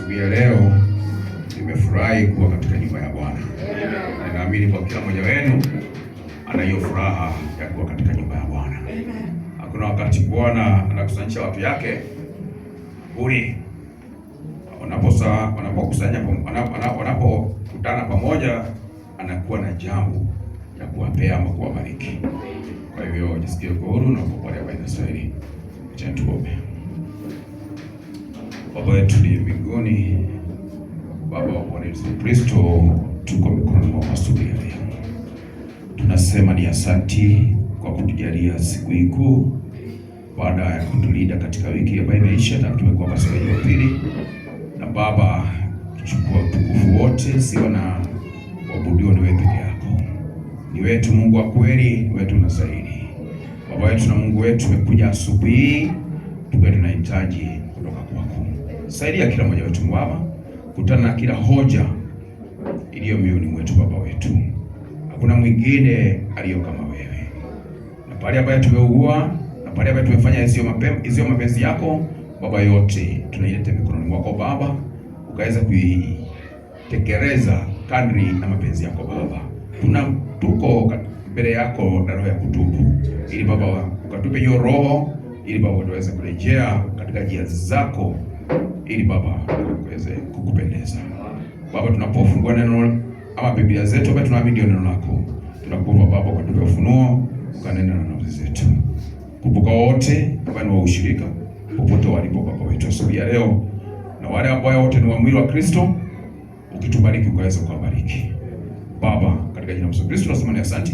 Asubuhi ya leo nimefurahi kuwa katika nyumba ya Bwana. Na naamini kwa kila mmoja wenu ana hiyo furaha ya kuwa katika nyumba ya Bwana. Hakuna wakati Bwana anakusanyisha watu yake bure. Wanapokutana pamoja, anakuwa na jambo ya kuwapea ama kuwabariki. Kwa hivyo jisikie huru na kupokea baraka zaidi. Acha tuombe. Baba yetu uliye mbinguni, Baba wa Bwana Yesu Kristo, tuko mikononi mwako asubuhi ya leo. Tunasema ni asanti kwa kutujalia siku hii kuu, baada ya kutulinda katika wiki ambayo imeisha na tumekuwa siku ya pili. Na Baba, chukua utukufu wote, sio na kuabudiwa ni wewe peke yako. Ni wetu Mungu wa kweli, ni wetu na zaidi. Baba yetu na Mungu wetu, tumekuja asubuhi tukiwa tunahitaji kutoka kwako. Saidia kila mmoja wetu Baba, kutana na kila hoja iliyo mioyoni mwetu Baba wetu. Hakuna mwingine aliyo kama wewe. Na pale ambapo tumeugua, na pale ambapo tumefanya hizo mapenzi yako Baba, yote tunaileta mikononi mwako Baba, ukaweza kuitekeleza kadri na mapenzi yako Baba. Tuko mbele yako na roho ya kutubu, ili Baba ukatupe hiyo roho, ili Baba tuweze kurejea katika njia zako, ili Baba tuweze kukupendeza. Baba, tunapofungua neno ama Biblia zetu Baba, tunaamini neno lako. Tunakuomba Baba ukatupe ufunuo, ukanena na nafsi zetu. Kumbuka wote Baba ni wa ushirika popote walipo Baba wetu asubuhi ya leo, na wale ambao wote ni wa mwili wa Kristo, ukitubariki ukaweza kuwabariki Baba, katika jina la Yesu Kristo tunasema ni asante,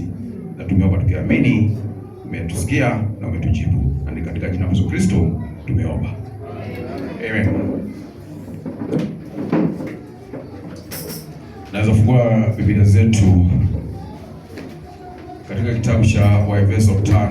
na tumeomba tukiamini umetusikia na umetujibu, na katika jina la Yesu Kristo tumeomba, amen. Naweza fungua Biblia zetu katika kitabu cha Waefeso 5.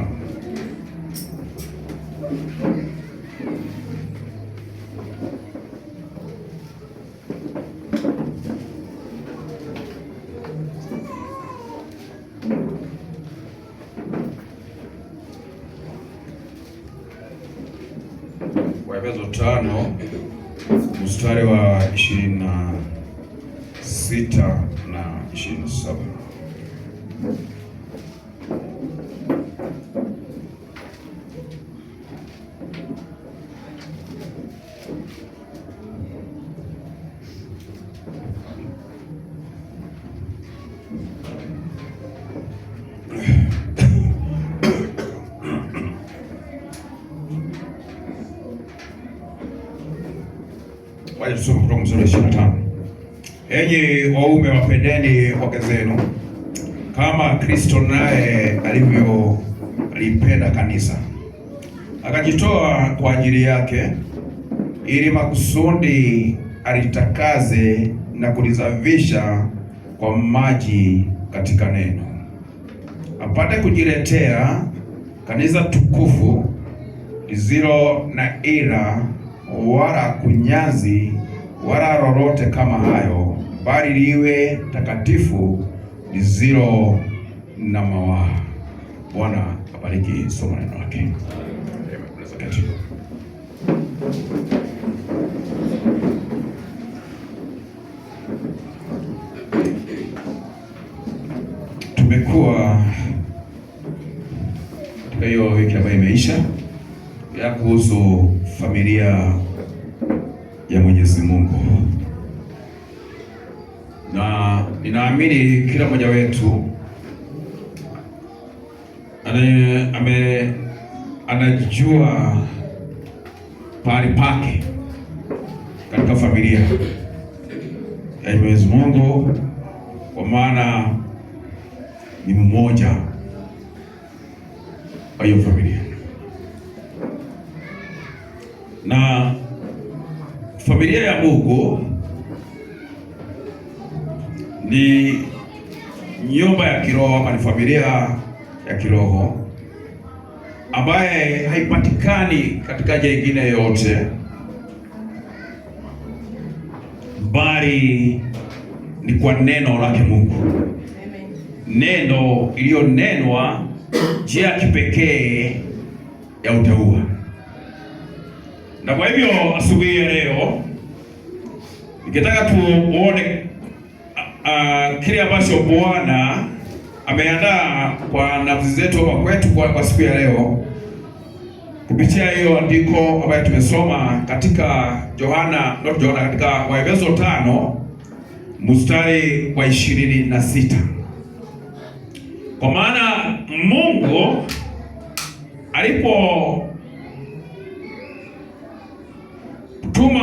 Waefeso 5 mstari wa 26 na 27. Waje tusome kutoka mstari wa 25. Enyi waume wapendeni wake zenu kama Kristo naye alipenda kanisa, akajitoa kwa ajili yake, ili makusudi alitakaze na kulisafisha kwa maji katika neno, apate kujiletea kanisa tukufu lisilo na ila wala kunyanzi wala lolote kama hayo, bali liwe takatifu lisilo na mawaa. Bwana abariki somo neno lake. Tumekuwa katika hiyo wiki ambayo imeisha ya kuhusu familia ya Mwenyezi Mungu, na ninaamini kila mmoja wetu anajua pahali pake katika familia ya Mwenyezi Mungu, kwa maana ni mmoja wa hiyo familia. Na familia ya Mungu ni nyumba ya kiroho, ama ni familia ya kiroho ambaye haipatikani katika njia nyingine yoyote, bali ni kwa neno lake Mungu. Neno iliyonenwa njia ya kipekee ya utauwa. Na kwa hivyo asubuhi ya leo Ningetaka tuone kile ambacho Bwana ameandaa kwa nafsi zetu au kwetu kwa siku ya leo kupitia hiyo andiko ambayo tumesoma katika katika Waefeso 5 mstari wa 26. Kwa maana Mungu alipotuma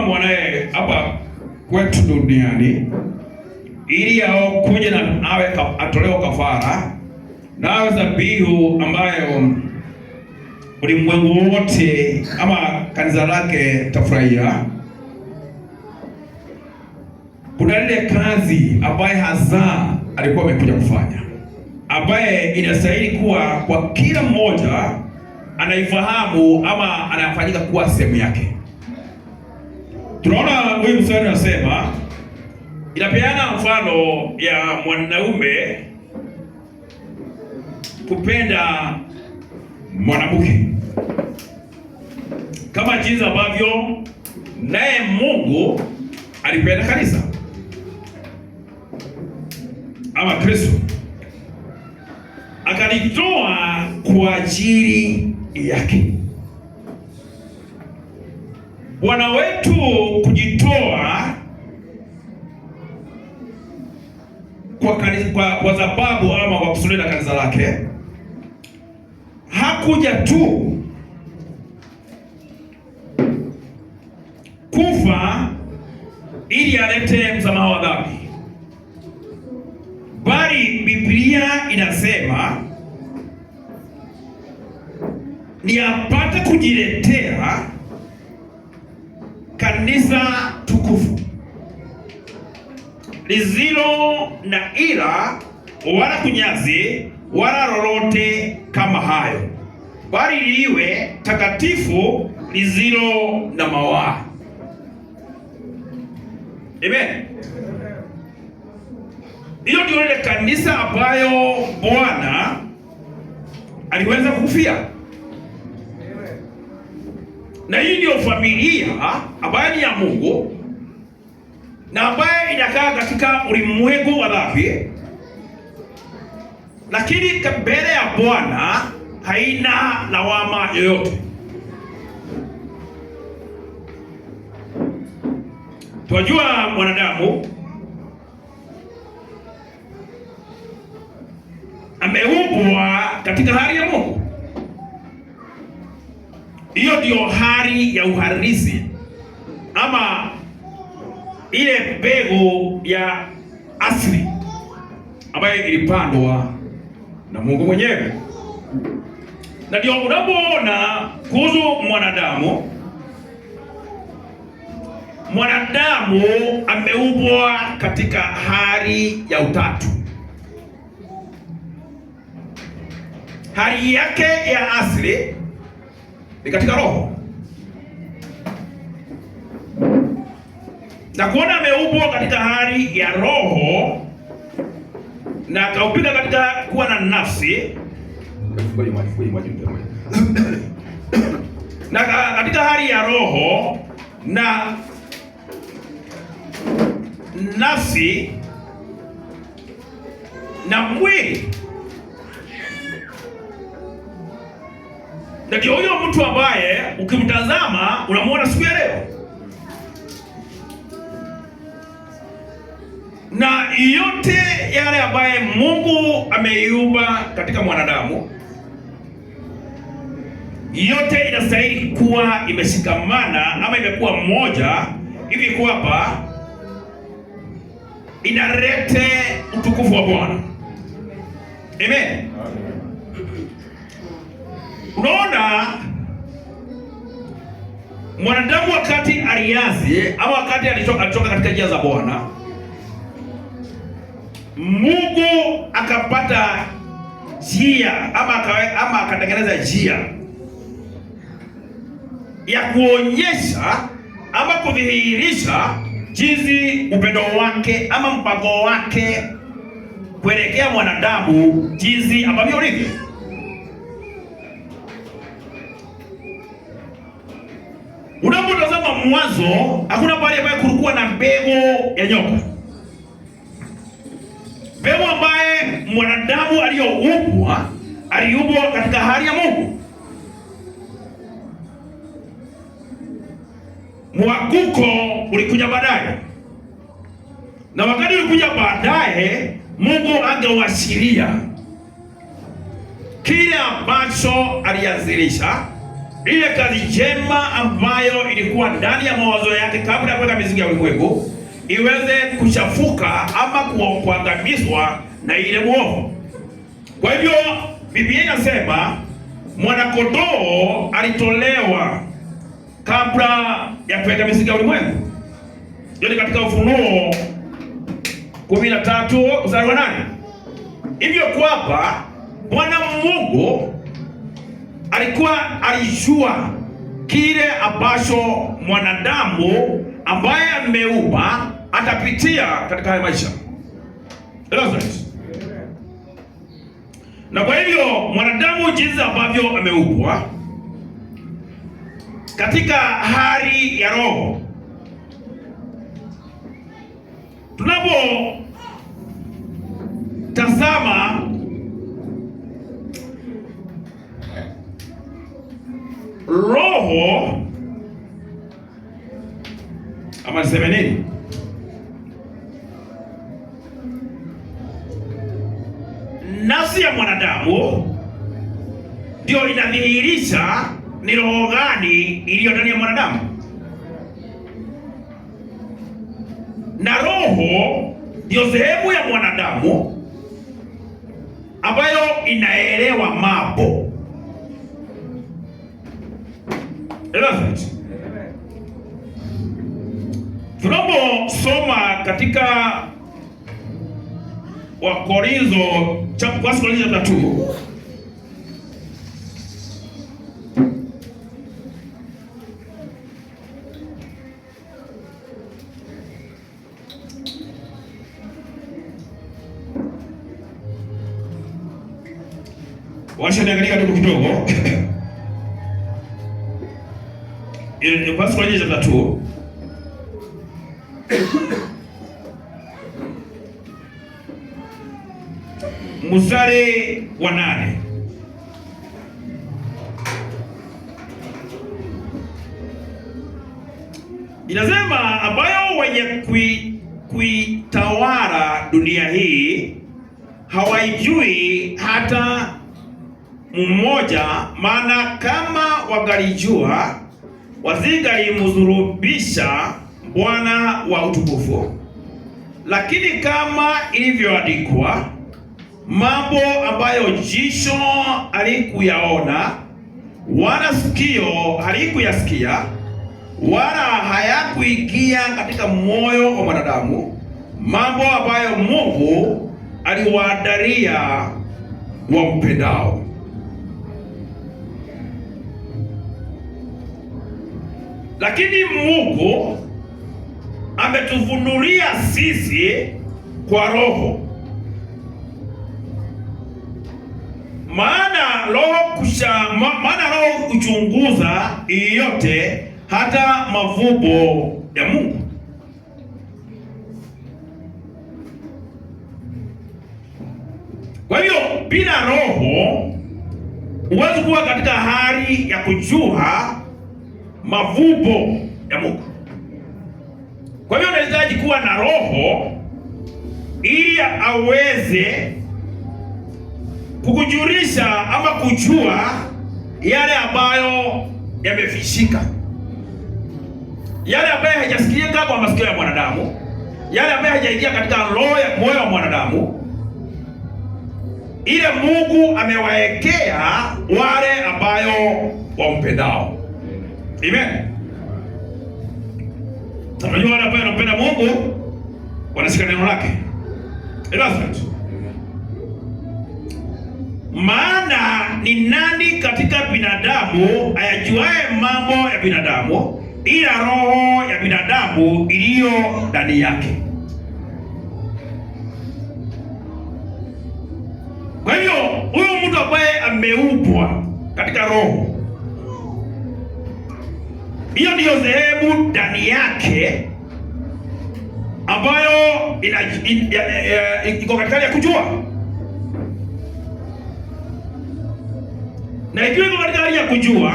mwanae hapa kwetu duniani ili kuja na awe atolewa kafara na awe dhabihu ambayo ulimwengu wote ama kanisa lake tafurahia, kuna ile kazi ambaye hasa alikuwa amekuja kufanya, ambaye inastahili kuwa kwa kila mmoja anaifahamu ama anafanyika kuwa sehemu yake. Tunaona huyu mstari unasema, inapeana mfano ya mwanaume kupenda mwanamke kama jinsi ambavyo naye Mungu alipenda kanisa ama Kristo, akalitoa kwa ajili yake. Bwana wetu kujitoa kwa sababu ama kwa kusudi la kanisa lake, hakuja tu kufa ili alete msamaha wa dhambi, bali Biblia inasema ni apate kujiletea kanisa tukufu lisilo na ila wala kunyazi wala lolote kama hayo, bali liwe takatifu lisilo na mawaa. Amen. Hiyo ndio ile kanisa ambayo Bwana aliweza kufia. Na hii ndio familia ambayo ni ya Mungu na ambayo inakaa katika ulimwengu wa dhambi, lakini mbele ya Bwana haina lawama yoyote. Tunajua mwanadamu ameumbwa katika hali ya Mungu. Hiyo ndio hali ya uharisi ama ile mbegu ya asili ambayo ilipandwa na Mungu mwenyewe. Na ndio unapoona kuhusu mwanadamu ameumbwa katika hali ya utatu. Hali yake ya asili ni katika roho, na kuona ameumbwa katika hali ya roho na akaupika katika kuwa na nafsi na katika hali ya roho na nafsi na mwili. Na ndio huyo mtu ambaye ukimtazama unamwona siku ya leo, na yote yale ambaye Mungu ameiumba katika mwanadamu, yote inastahili kuwa imeshikamana ama imekuwa mmoja hivi kwamba inalete utukufu wa Bwana. Amen. Unaona, mwanadamu wakati aliasi ama wakati alitoka katika njia za Bwana, Mungu akapata njia ama akatengeneza njia ya kuonyesha ama kudhihirisha jinsi upendo wake ama mpango wake kuelekea mwanadamu jinsi ambavyo ulivyo. Unapotazama Mwanzo, hakuna pale ambaye kulikuwa na mbegu ya nyoka, mbegu ambaye mwanadamu aliumbwa katika hali ya Mungu. Mwaguko ulikuja baadaye, na wakati ulikuja baadaye, Mungu angewashiria kile ambacho alianzilisha, ile kazi njema ambayo ilikuwa ndani ya mawazo yake kabla ya kuweka misingi ya ulimwengu iweze kuchafuka ama kuangamizwa na ile mwovu. Kwa hivyo Biblia inasema mwanakondoo alitolewa kabla ya kuweka misingi ya ulimwengu. Hiyo ni katika Ufunuo 13 mstari wa 8. Hivyo kwamba Bwana Mungu alijua kile ambacho mwanadamu ambaye ameumba atapitia katika haya maisha. Na kwa hivyo mwanadamu jinsi ambavyo ameumbwa katika hali ya roho, tunapotazama roho ama niseme nini, nafsi ya mwanadamu ndio inadhihirisha ni roho gani iliyo ndani ya mwanadamu, na roho ndio sehemu ya mwanadamu ambayo inaelewa mambo. Tunaposoma katika Wakorintho chapter 2, washa niangalia kidogo Wakorintho chapter 2 mstari wa 8. Inasema ambayo wenye kuitawala dunia hii hawaijui hata mmoja, maana kama wangalijua wasingalimdhurubisha Bwana wa utukufu. Lakini kama ilivyoandikwa, mambo ambayo jicho halikuyaona wala sikio halikuyasikia wala hayakuingia katika moyo wa mwanadamu, mambo ambayo Mungu aliwaandalia wampendao. Lakini Mungu ametufunulia sisi kwa Roho, maana Roho huchunguza yote, hata mavumbo ya Mungu. Kwa hiyo bila Roho huwezi kuwa katika hali ya kujua mavumbo ya Mungu. Kwa hiyo unahitaji kuwa na Roho ili aweze kukujulisha ama kujua yale ambayo yamefishika, yale ambayo hajasikika kwa masikio ya mwanadamu, yale ambayo hajaingia katika roho ya moyo wa mwanadamu, ile Mungu amewaekea wale ambayo wampendao. Amen. Unajua wale ambao wanampenda Mungu wanashika neno lake. Maana ni nani katika binadamu ayajuaye mambo ya binadamu ila roho ya binadamu iliyo ndani yake? Kwa hiyo huyo mtu ambaye ameumbwa katika roho Hiyo ndiyo sehemu ndani yake ambayo iko katika ya kujua, na ikiwa iko katika hali ya kujua,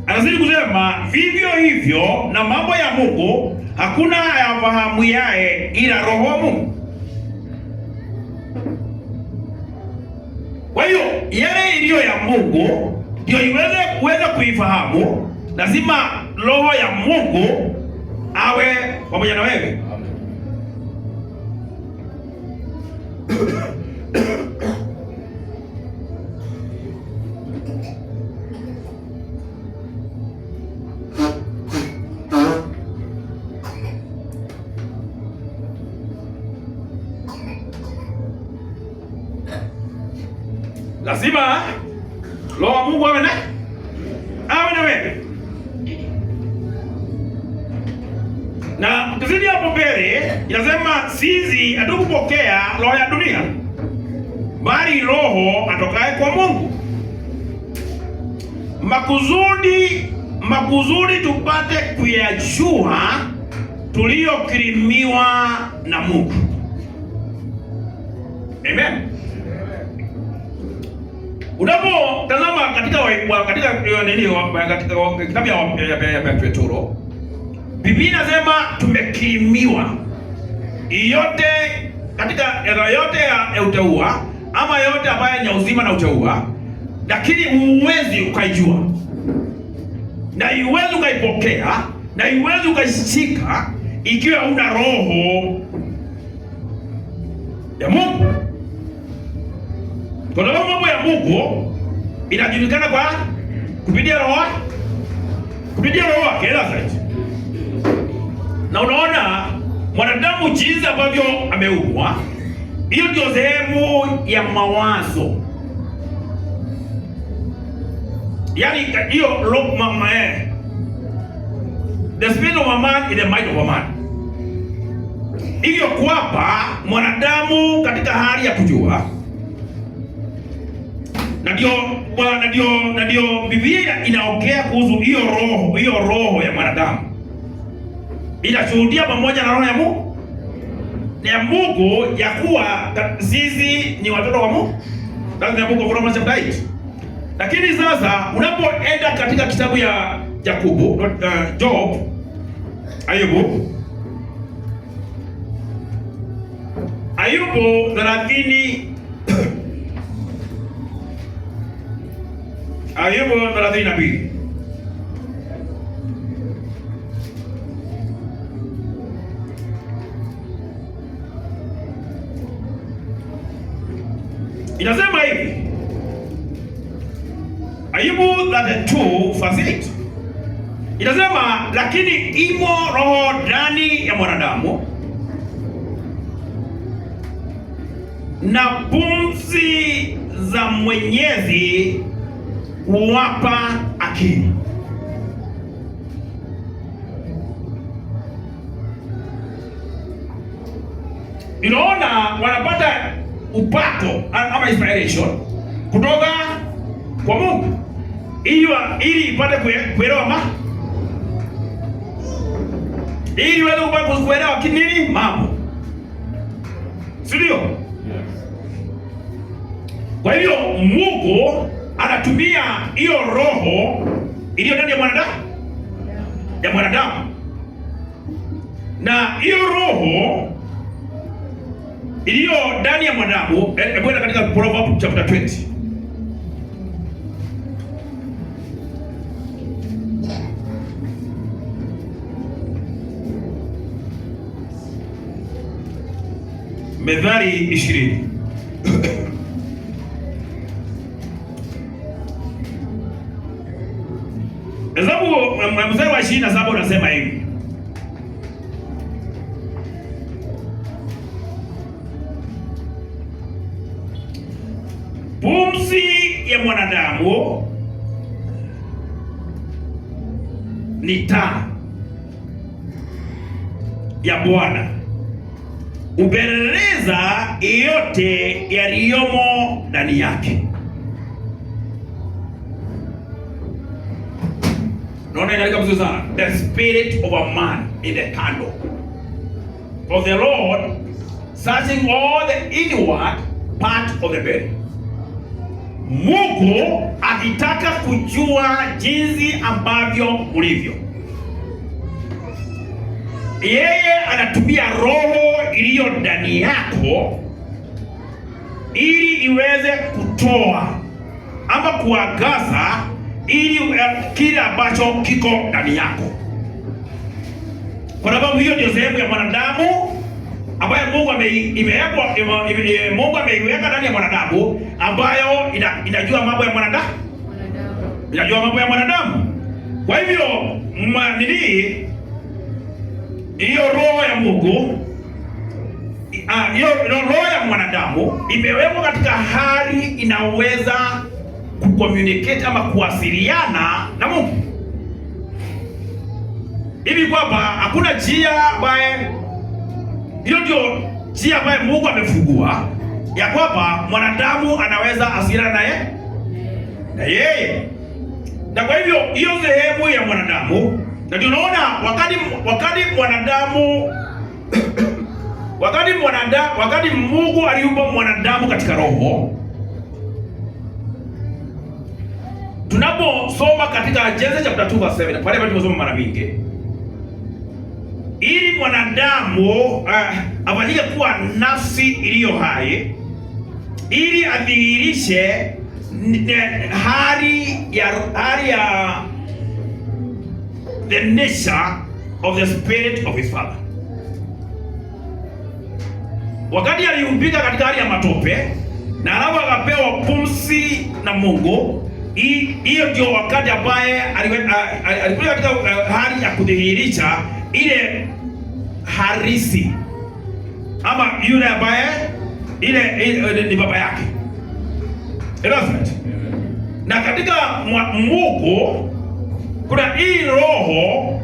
anazidi kusema vivyo hivyo na mambo ya Mungu hakuna yafahamu yaye ila Roho wa Mungu. Kwa hiyo yale iliyo ya Mungu ndio iweze kuifahamu, lazima Roho ya Mungu awe pamoja na wewe. Lazima Roho wa Mungu awe na wewe. Na tukizidi hapo mbele inasema sisi hatukupokea roho ya dunia, bali roho atokaye kwa Mungu, makusudi tupate kuyajua tuliyokirimiwa na Mungu. Amen. Unapotazama katika kitabu ya Petro, Biblia inasema tumekirimiwa yote katika yote ya utaua, ama yote ambayo ni uzima na utaua, lakini uwezi ukaijua na uwezi ukaipokea na uwezi ukaishika ikiwa una roho ya Mungu. Kwa sababu mambo ya Mungu inajulikana kwa kupitia roho wake. Na unaona mwanadamu jinsi ambavyo ameumbwa, hiyo ndio sehemu ya mawazo. Yaani hiyo the spirit of a man is the mind of a man. Hivyo kwamba mwanadamu katika hali ya kujua, na ndio Biblia inaongea kuhusu hiyo roho ya mwanadamu. Inashuhudia pamoja na roho ya Mungu ya kuwa sisi ni watoto wa Mungu. That's the book of Romans chapter 8. Lakini sasa unapoenda katika kitabu ya Yakobo, Job, Ayubu 32. Inasema hivi, Ayubu 32 verse 8. Inasema lakini imo roho ndani ya mwanadamu, na pumzi za Mwenyezi huwapa akili. Unaona, wanapata upato ama inspiration kutoka kwa Mungu ili ipate kuelewa ili waweze kuelewa kinini mambo, si ndio? Kwa hivyo Mungu anatumia hiyo roho iliyo ndani ya mwanadamu, na hiyo roho iliyo ndani ya mwanadamu, hebu katika Proverbs chapter 20. Methali 20. Hesabu mstari wa 27 unasema hivi: pumzi ya mwanadamu ni taa ya Bwana, upeleleza yote yaliyomo ndani yake. Naona inaandika vizuri sana. The spirit of a man in the candle of the Lord, searching all the inward part of the belly. Mungu akitaka kujua jinsi ambavyo ulivyo, yeye anatumia roho iliyo ndani yako ili iweze kutoa ama kuangaza ili kile ambacho kiko ndani yako, kwa sababu hiyo ndio sehemu ya mwanadamu ambayo Mungu ameiweka ndani ya mwanadamu, ambayo inajua mambo ya mwanadamu, inajua mambo ya mwanadamu. Kwa hivyo hiyo roho ya Mungu, hiyo roho ya mwanadamu imewekwa katika hali inaweza kucommunicate ama kuwasiliana na Mungu, hivi kwamba hakuna njia ambaye, hiyo ndio njia ambayo Mungu amefungua ya kwamba mwanadamu anaweza asiliana na yeye. Na kwa hivyo hiyo sehemu ya mwanadamu, na tunaona wakati mwanadamu wakati Mungu aliumba mwanadamu katika roho, tunaposoma katika Genesis chapter 2:7 pale ambapo tumesoma mara mingi, ili mwanadamu afanyike kuwa nafsi iliyo hai, ili adhihirishe hali ya the nature of the spirit of his father. Wakati aliumbika katika hali ya matope na alafu akapewa pumzi na Mungu, hiyo ndio wakati ambaye alikuwa katika hali ya kudhihirisha ile harisi ama yule ambaye ile ni baba yake. Na katika Mungu kuna hii roho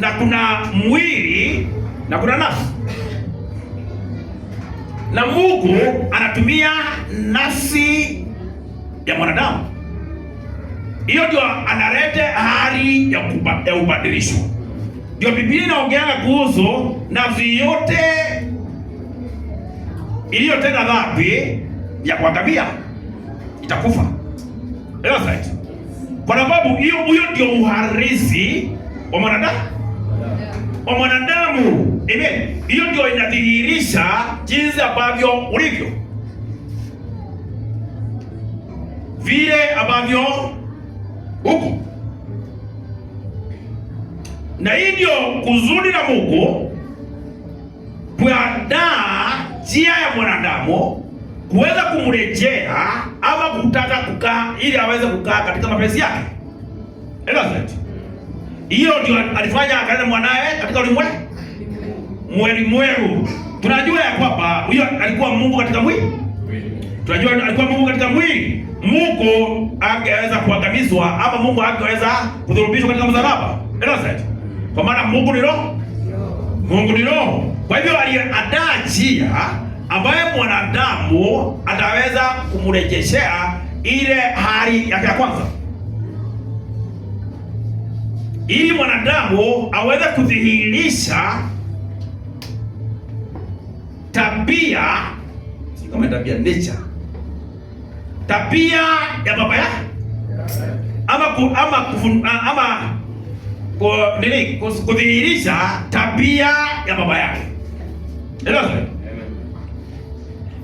na kuna mwili na kuna nafsi, na Mungu anatumia nafsi ya mwanadamu. Hiyo ndio analeta hali ya ubadilisho. Ndio Biblia inaongea kuhusu nafsi yote iliyotenda dhambi ya kuangamia itakufa. Right? Kwa sababu hiyo ndio uhalisi wa mwanadamu. Amen. Hiyo ndio inadhihirisha jinsi ambavyo ulivyo, vile ambavyo huko. Na hii ndio kuzuri na Mungu kuandaa njia ya mwanadamu kuweza kumrejea ama kutaka kukaa ili aweze kukaa katika mapenzi yake. Hiyo ndio alifanya akaleta mwanae katika ulimwengu. Tunajua ya kwamba huyo alikuwa Mungu katika mwili. Tunajua alikuwa Mungu katika mwili. Mungu angeweza kuangamizwa ama Mungu angeweza kudhulumishwa katika msalaba. Kwa maana Mungu ni roho. Mungu ni roho. Kwa hivyo aliandaa njia ambaye mwanadamu ataweza kumrejeshea ile hali yake ya kwanza, ili mwanadamu aweze kudhihirisha tabia, kama tabia nature, tabia ya baba yake ama kudhihirisha tabia ya baba yake.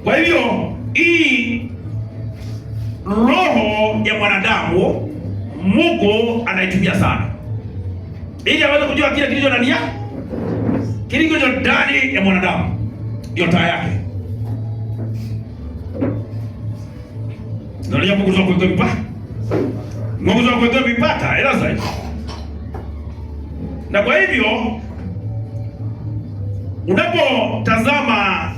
Kwa hivyo hii roho ya mwanadamu Mungu anaitumia sana ili aweze kujua kile kilicho ndani yake, kile kilicho ndani ya mwanadamu, ndio taa yake. Ndio Mungu zako kwa mipaka. Mungu zako kwa mipaka, ila zaidi. Na kwa hivyo unapotazama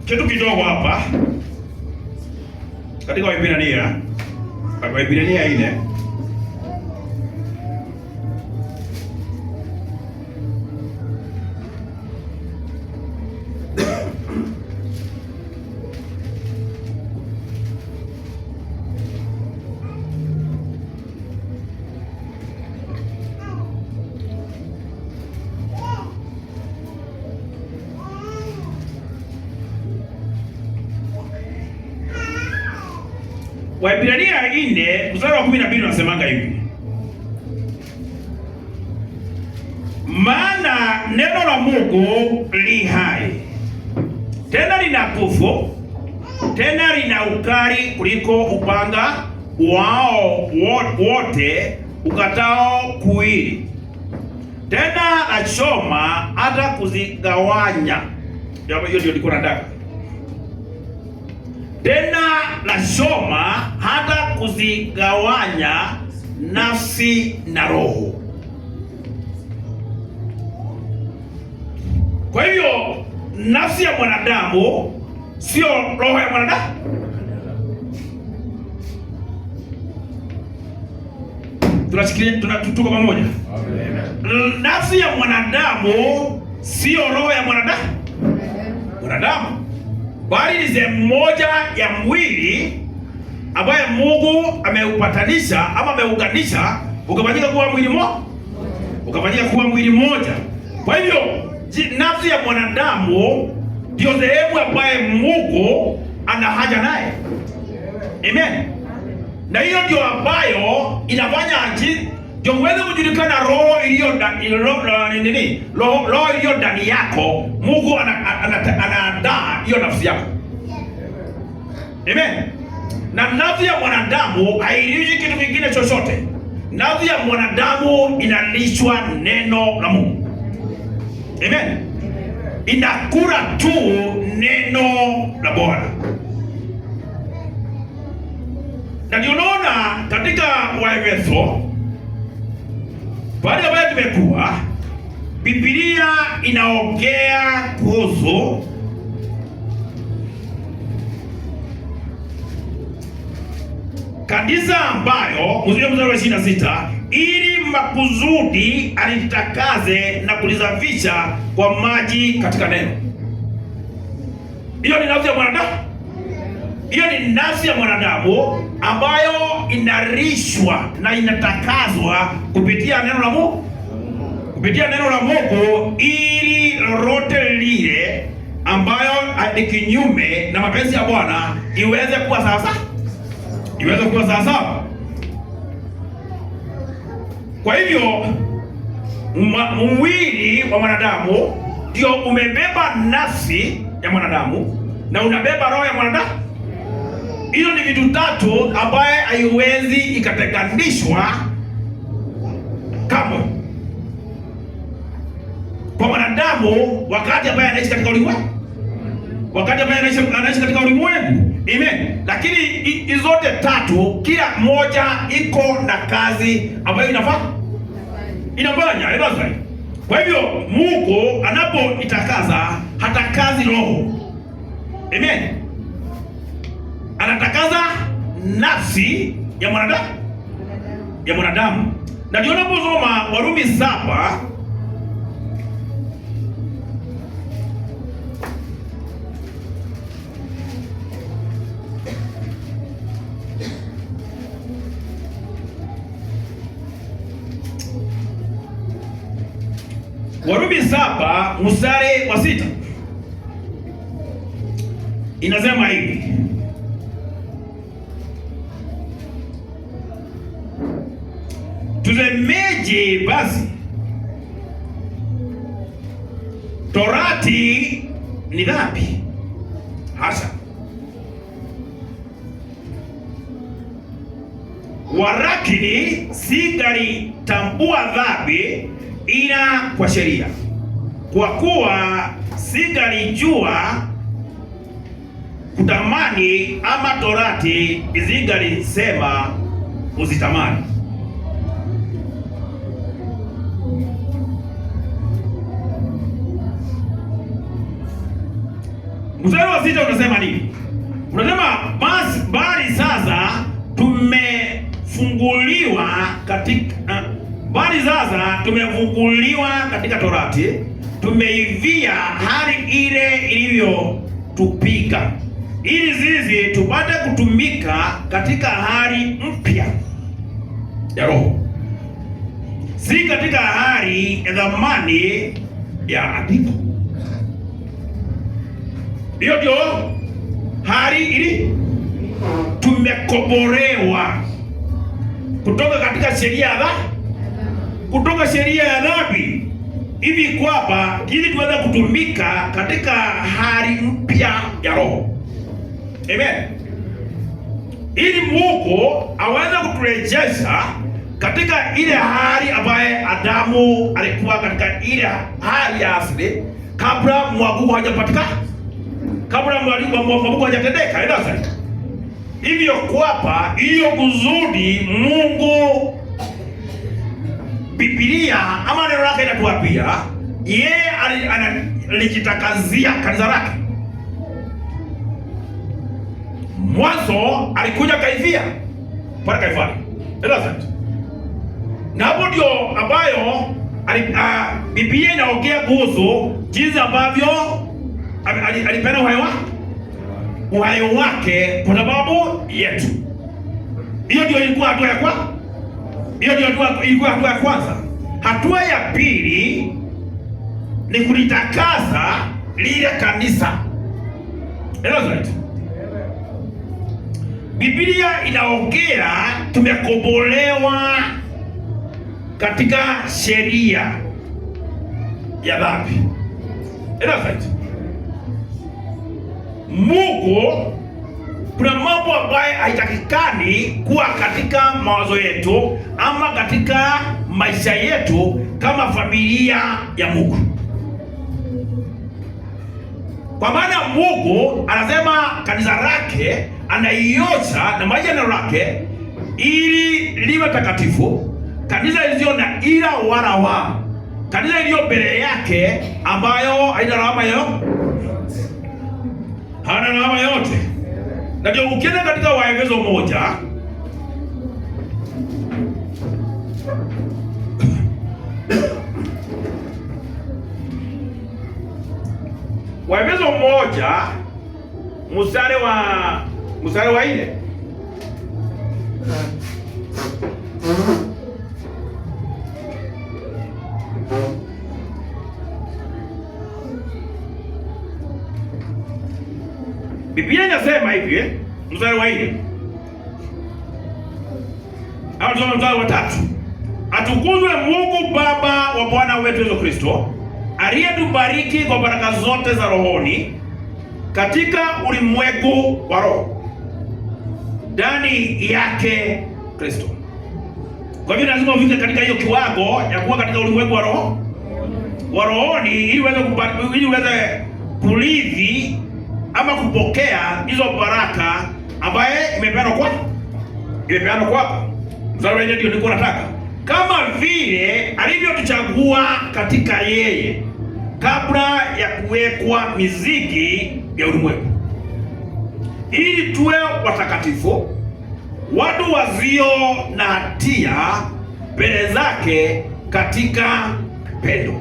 kitu kidogo hapa katika Waebrania ile Waebrania 4 mstari wa 12 unasemanga hivi: maana neno la Mungu li hai, tena lina nguvu, tena lina ukali kuliko upanga wao wote ukatao kuwili, tena lachoma hata kuzigawanya. Hiyo ndio liko nataka. Tena lachoma hata kuzigawanya nafsi na roho. Kwa hivyo nafsi ya mwanadamu sio roho ya mwanadamu. Tuko pamoja? Nafsi ya mwanadamu sio roho ya mwanadamu, bali ni sehemu moja ya mwili ambaye Mungu ameupatanisha ama ameunganisha ukafanyika kuwa mwili mmoja. Kwa hivyo nafsi ya mwanadamu ndio sehemu ambaye Mungu ana haja naye. Amen. Na hiyo ndio ambayo inafanya ndio uweze kujulikana roho iliyo ndani yako. Mungu anaandaa hiyo nafsi yako. Amen. Na nafsi ya mwanadamu hailishi kitu kingine chochote. Nafsi ya mwanadamu inalishwa neno la Mungu. Amen. Inakula tu neno la Bwana. Na ndio unaona katika Waefeso baada ya tumekuwa Biblia inaongea kuhusu kanisa ambayo mstari wa 26, ili makusudi alitakaze na kulisafisha kwa maji katika neno. Hiyo ni nafsi ya mwanadamu. Hiyo ni nafsi ya mwanadamu ambayo inarishwa na inatakazwa kupitia neno la Mungu. Kupitia neno la Mungu, ili lolote lile ambayo ni kinyume na mapenzi ya Bwana iweze kuwa sawa. Kwa hivyo mwili wa mwanadamu ndio umebeba nafsi ya mwanadamu na unabeba roho ya mwanadamu. Hiyo ni vitu tatu ambaye haiwezi ikatenganishwa kamwe kwa mwanadamu wakati ambaye anaishi katika ulimwengu. Amen. Lakini hizo zote tatu, kila moja iko na kazi ambayo inafanya. Kwa hivyo Mungu anapoitakaza hatakazi roho. Amen. Anatakaza nafsi ya mwanadamu. Na ndio unaposoma Warumi 7 mstari wa 6 inasema hivi: tusemeje basi? Torati ni dhambi? Hasa. Walakini singalitambua dhambi ila kwa sheria, kwa kuwa singalijua kutamani, ama torati isingalisema usitamani. Mstari wa 6 unasema nini? Unasema bali sasa tumefunguliwa katika torati, tumeivia hali ile ilivyotupika, ili sisi tupate kutumika katika hali mpya ya roho, si katika hali ya zamani ya andiko. Hiyo ndio hali tumekombolewa kutoka katika sheria ya kutoka sheria ya dhambi, hivi kwamba ili tuweze kutumika katika hali mpya ya roho. Amen. Ili Mungu aweze kuturejesha katika ile hali ambaye Adamu alikuwa katika ile hali ya asili kabla mwaguko hajapatikana, kabla mwaguko hajatendeka. Ndio hivyo kwamba hiyo kusudi Mungu, Biblia ama neno lake inatuambia yeye alijitakazia kanisa lake. Mwanzo alikuja kaivia pale Kalvari. Na hapo ndio ambayo Biblia inaongea kuhusu jinsi ambavyo alipenda uhai wake kwa sababu yetu. Hiyo ndio ilikuwa hatua ya kwanza. Hiyo ndio ilikuwa hatua ya kwanza. Hatua ya pili ni kulitakaza lile kanisa. Right. Biblia inaongea tumekombolewa katika sheria ya dhambi. Right. Mungu, kuna mambo ambayo haitakikani kuwa katika mawazo yetu ama katika maisha yetu kama familia ya Mungu. Kwa maana Mungu anasema kanisa lake anaiosha na maji ya neno lake ili liwe takatifu, kanisa lisiyo na ila wala wa, kanisa iliyo mbele yake ambayo haina lawama hana lawama yote. Na ndio ukienda katika Waefeso 1 Waefeso 1 mstari wa 4. Biblia inasema hivi, mstari wa 4. Au mstari wa 3. Atukuzwe Mungu Baba wa Bwana wetu Yesu Kristo, aliyetubariki kwa baraka zote za rohoni katika ulimwengu wa roho, ndani yake Kristo. Kwa hivyo lazima ufike katika hiyo kiwango ya kuwa katika ulimwengu wa rohoni ili uweze kurithi ama kupokea hizo baraka ambaye imepeanwa kwako. Mstari wa 4 ndio nilikuwa nataka. Kama vile alivyotuchagua katika yeye kabla ya kuwekwa misingi ya ulimwengu, ili tuwe watakatifu, watu wasio na hatia mbele zake katika pendo.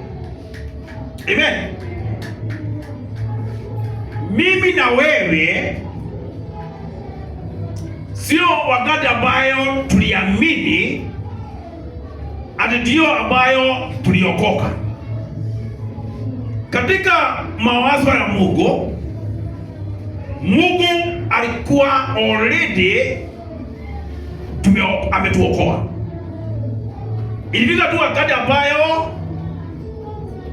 Amen. Mimi na wewe sio wakati ambayo tuliamini ati ndio ambayo tuliokoka. Katika mawazo ya Mungu alikuwa already ametuokoa. Ilifika tu wakati ambayo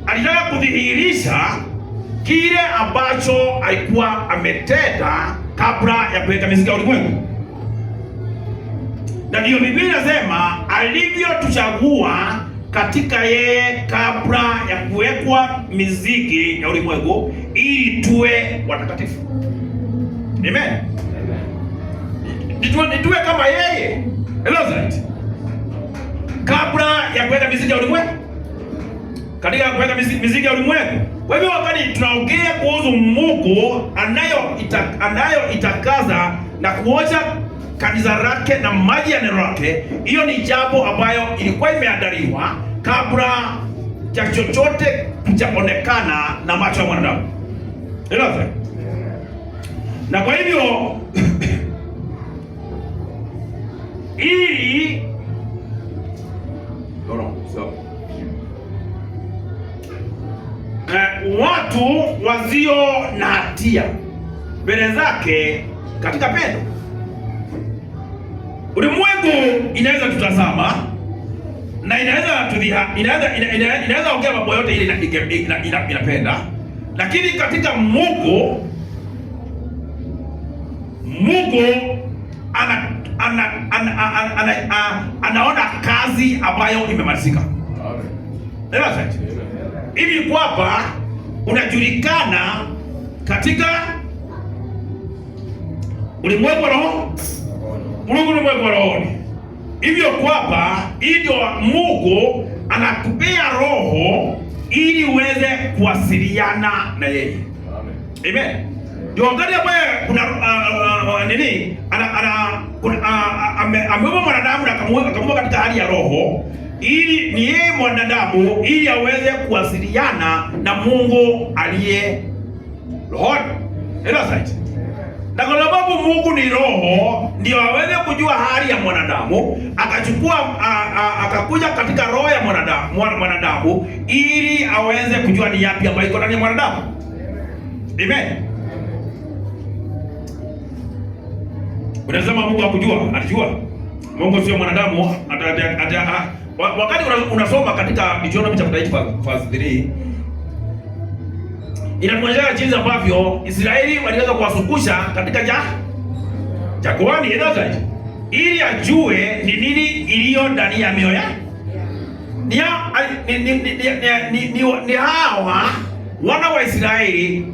alitaka kudhihirisha kile ambacho alikuwa ametenda kabla ya kuweka misingi ya ulimwengu. Na ndiyo Biblia inasema alivyotuchagua katika yeye kabla ya kuwekwa misingi ya ulimwengu ili tuwe watakatifu. Amen. Nituwe kama yeye. Elizabeth. Kabla ya kuweka misingi ya ulimwengu. Katika kuweka misingi ya ulimwengu. Kwa hivyo wakati tunaongea kuhusu Mungu anayoitakaza na kuosha kanisa lake na maji ya neno lake, hiyo ni jambo ambayo ilikuwa imeandaliwa kabla ya chochote kujaonekana na macho ya mwanadamu. Elewa. Na kwa hivyo ili watu wasio na hatia mbele zake katika pendo. Ulimwengu inaweza tutazama na inaweza ongea mambo yote ile inapenda, lakini katika Mungu anaona kazi ambayo imemalizika. Hivi kwamba unajulikana katika ulimwengu wa roho, ulimwengu wa roho. Hivyo kwamba ndio Mungu anakupea roho ili uweze kuwasiliana na yeye. Amen. Ndio wakati ambaye kuna nini amebeba mwanadamu na akamweka katika hali ya roho, ili ni yeye mwanadamu ili aweze kuwasiliana na Mungu aliye rohoni. Na kwa sababu Mungu ni roho, ndio aweze kujua hali ya mwanadamu, akakuja katika roho ya mwanadamu ili aweze kujua ni yapi ambayo iko ndani ya mwanadamu. Amen. Unasema Mungu hakujua, alijua. Mungu sio mwanadamu. Wakati unasoma katika Deuteronomy chapter 8 verse 3, inaonyesha jinsi ambavyo Israeli waliweza kuwasukusha katika jangwani, ili ajue ni nini iliyo ndani ya mioyo yao. Ni hawa wana wa Israeli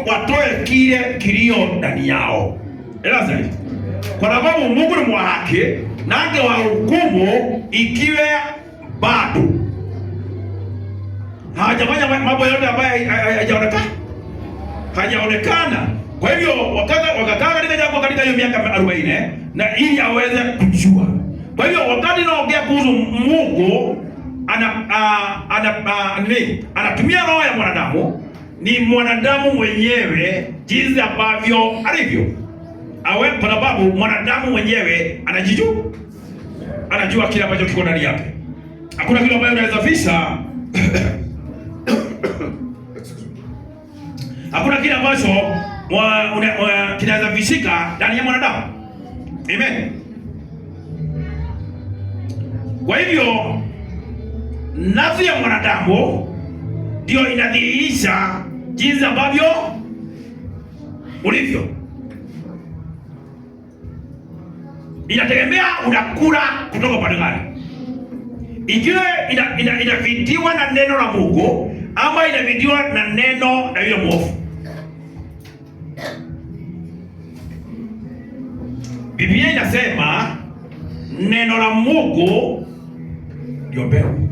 watoe kile kilio ndani yao. Kwa sababu Mungu ni mwa haki, na angewahukumu ikiwe bado hajafanya mambo yote ambayo hajaonekana. Kwa hivyo wakakaa katika jangwa katika hiyo miaka 40 na ili aweze kujua. Kwa hivyo wakati naongea kuhusu Mungu anatumia roho ya mwanadamu, ni mwanadamu mwenyewe jinsi ambavyo alivyo. Kwa sababu mwanadamu mwenyewe anajua kile ambacho kiko ndani yake. Hakuna kitu ambacho unaweza fisha hakuna kile ambacho kinaweza vishika ndani ya mwanadamu. Amen. Kwa hivyo nafsi ya mwanadamu ndio inadhihirisha jinsi ambavyo ulivyo. Inategemea unakula kutoka pande gani. Ikiwa inavidiwa na neno la Mungu ama inavidiwa na neno na yule mwovu. Biblia inasema neno la Mungu ndio mbegu.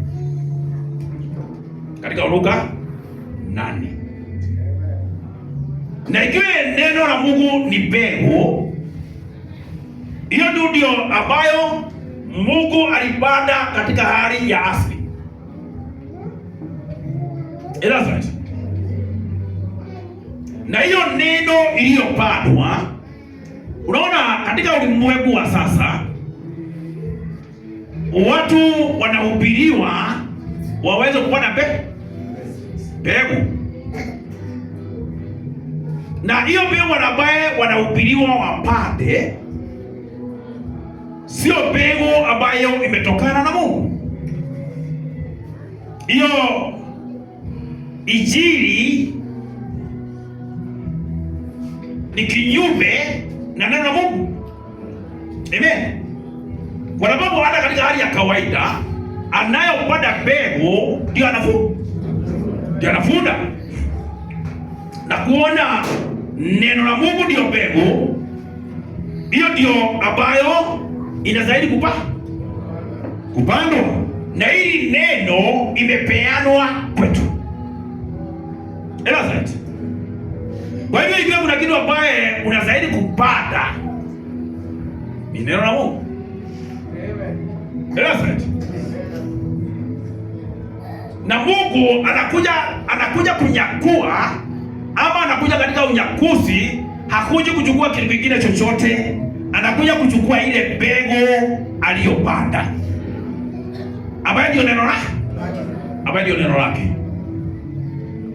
Katika Luka 8. Na ikiwa neno la Mungu ni mbegu, hiyo ndio ambayo Mungu alipanda katika hali ya asili. Na hiyo neno iliyopandwa, unaona katika ulimwengu wa sasa watu wanahubiriwa waweze kupanda mbegu. Na hiyo mbegu ambaye wanahubiriwa wapande sio mbegu ambayo imetokana na Mungu. Hiyo injili ni kinyume na neno la Mungu. Amen. Kwa sababu hata katika hali ya kawaida anayopanda mbegu ndio anafunda na kuona neno la Mungu ndio mbegu. Hiyo ndio ambayo inazidi kupandwa, na hili neno imepeanwa kwetu. Kwa hivyo ikiwa kuna kitu ambaye unazidi kupanda ni neno la Mungu. Na Mungu anakuja kunyakua, ama anakuja katika unyakuzi, hakuji kuchukua kitu kingine chochote, anakuja kuchukua ile mbegu aliyopanda, ambayo ndio neno lake.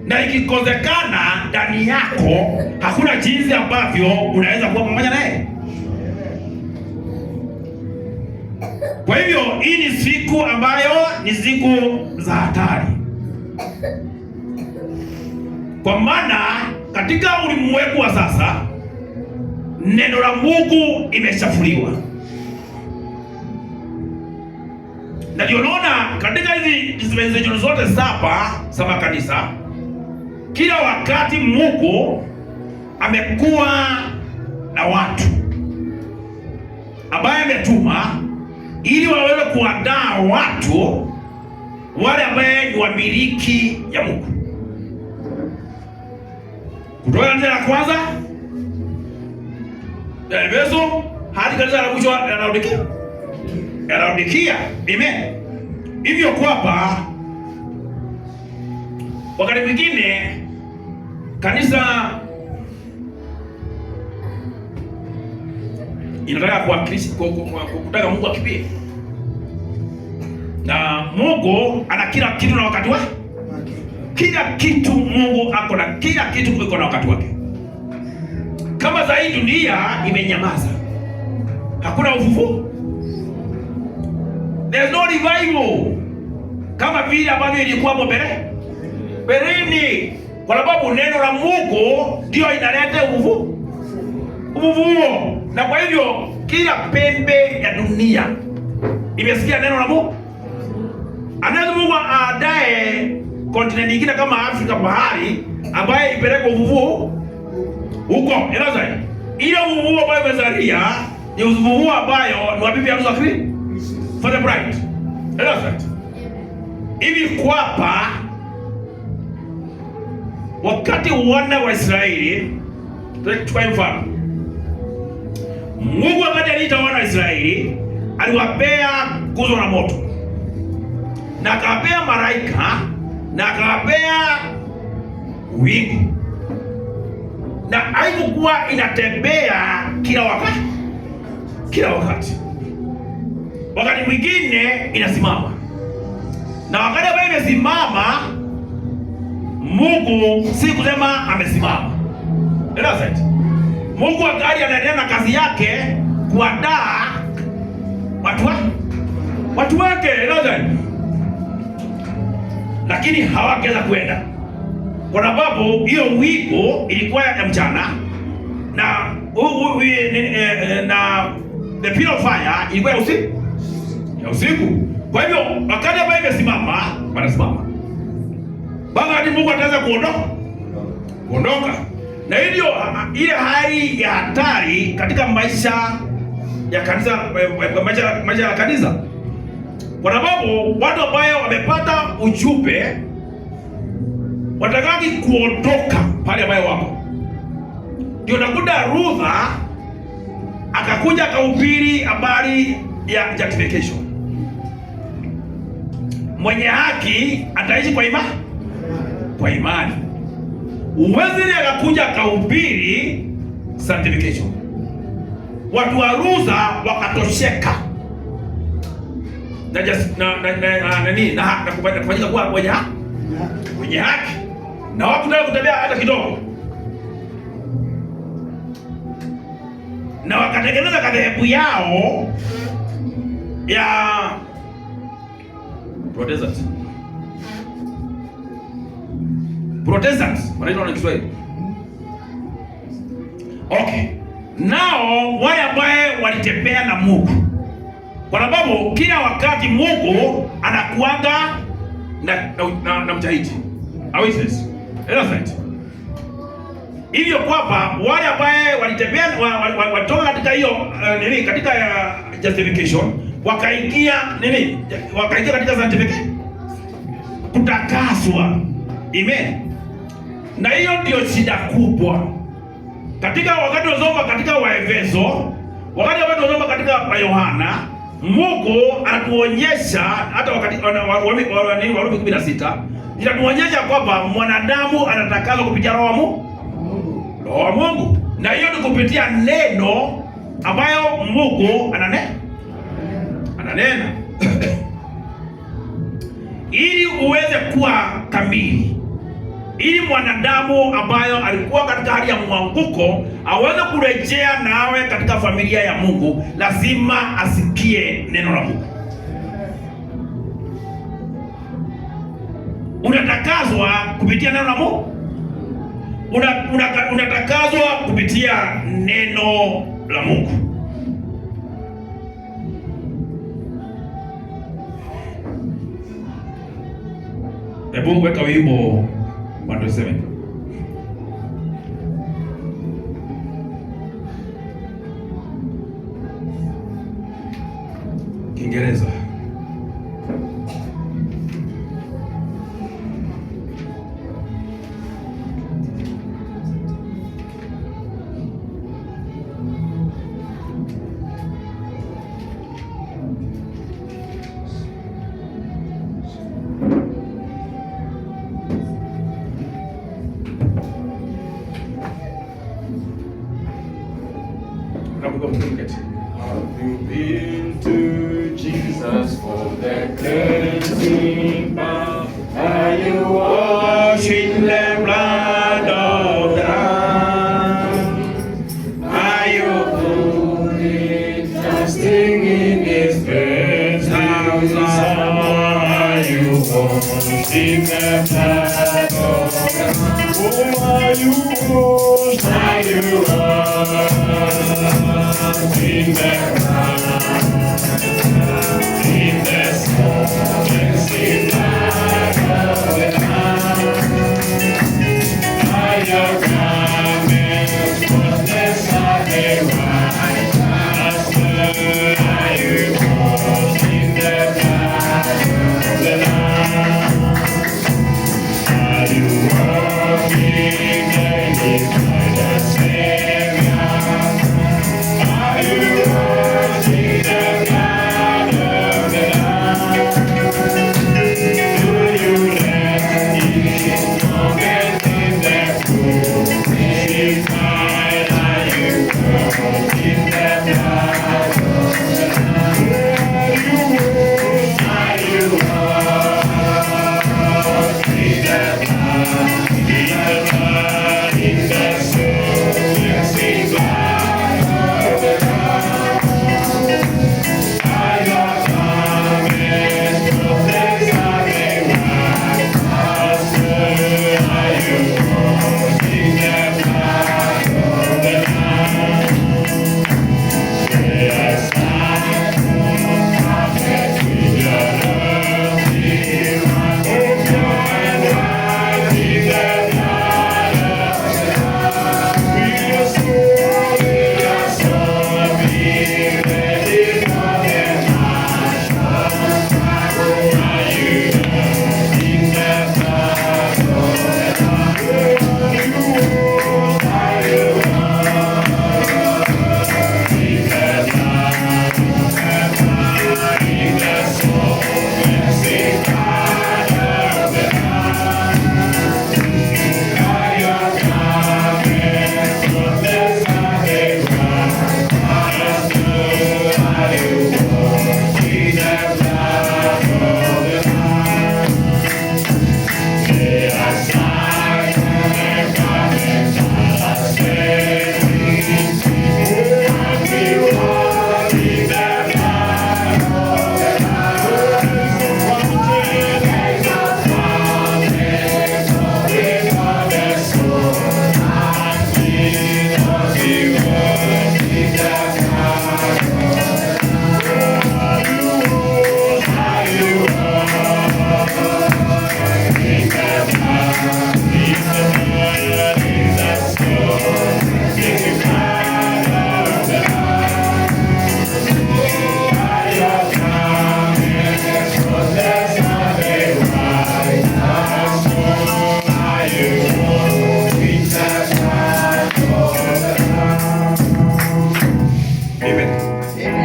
Na ikikozekana ndani yako, hakuna jinsi ambavyo unaweza kuwa pamoja naye. Kwa hivyo hii ni siku ambayo ni siku za hatari, kwa maana katika ulimwengu wa sasa neno la Mungu imeshafuliwa, na ndio unaona katika hizi dispensation zote za makanisa, kila wakati Mungu amekuwa na watu ambaye ametuma ili waweze kuandaa watu wale ambaye ni wamiliki ya Mungu. Kutoka kanisa la kwanza ya Efeso hadi kanisa la mwisho la Laodikia. Amen. Hivyo kwamba wakati mwingine kanisa inataka kutaka Mungu akipie, na Mungu ana kila kitu na wakati wake. Kila kitu Mungu ako na kila kitu iko na wakati wake. Kama za hii dunia imenyamaza, hakuna ufufuo, there's no revival kama vile ambavyo ilikuwa hapo mbeleni, kwa sababu neno la Mungu ndio inaleta ufufuo. Na kwa hivyo kila pembe ya dunia imesikia neno la Mungu. Anaweza Mungu aadae kontinenti nyingine kama Afrika bahari ambaye ipeleke ufufuo huko. Inaza ile ufufuo ambayo imezalia ni ufufuo ambayo ni wa bibi harusi wa Kristo, for the bride. Inaza hivi kwapa wakati wana wa Israeli, tuchukue mfano. Mungu wakati aliita wana wa Israeli aliwapea nguzo la moto, na akawapea malaika, na akawapea wingu, na haikuwa inatembea kila wakati. Wakati mwingine inasimama, na wakati ambayo imesimama, Mungu si kusema amesimama. Right? Mungu wakati anaendelea na kazi yake kuandaa watu wake. Right? Lakini hawakeza kwenda kwa sababu hiyo wiko ilikuwa ya mchana, na the pillar of fire ilikuwa ya usiku. Kwa hivyo wakati ambayo imesimama, wanasimama baba, Mungu ataweza kuondoka. Na hivyo ile hali ya hatari katika maisha ya kanisa, maisha ya kanisa, kwa sababu watu ambao wamepata ujumbe watakaki kuondoka pale ambayo wako. Ndio nakuta Luther akakuja akahubiri habari ya justification. Mwenye haki ataishi kwa imani. Wesley akakuja akahubiri sanctification. Watu wa Luther wakatosheka na kufanyika kuwa mwenye haki, na wakutaka kutembea hata kidogo, na wakatengeneza kadhehebu yao ya Protestant wanaitwa na Kiswahili. Okay, nao wale ambao walitembea na Mungu, kwa sababu kila wakati Mungu anakuanga na mjahidi awitness. Hivyo kwamba wale ambao walitembea watoka katika hiyo katika justification wakaingia katika sanctification, kutakaswa. Amen. Na hiyo ndio shida kubwa katika wakati unasoma katika Waefeso, wakati unasoma katika Yohana, Mungu anatuonyesha hata wakati Warumi 16 inatuonyesha kwamba mwanadamu anatakazwa kupitia roho wa Mungu, na hiyo ni kupitia neno ambayo Mungu ananena ili uweze kuwa kamili, ili mwanadamu ambayo alikuwa katika hali ya mwanguko aweze kurejea nawe katika familia ya Mungu, lazima asikie neno la Mungu. unatakaswa kupitia neno la Mungu. Unatakaswa kupitia neno la Mungu. Hebu weka wimbo bado sema Kiingereza. Have you been to Jesus for the cleansing bath? Are you washed in the blood of the Lamb? Are you fully trusting in His presence? Are you washed in the blood of the Lamb? Oh, are you washed? Are you washed in the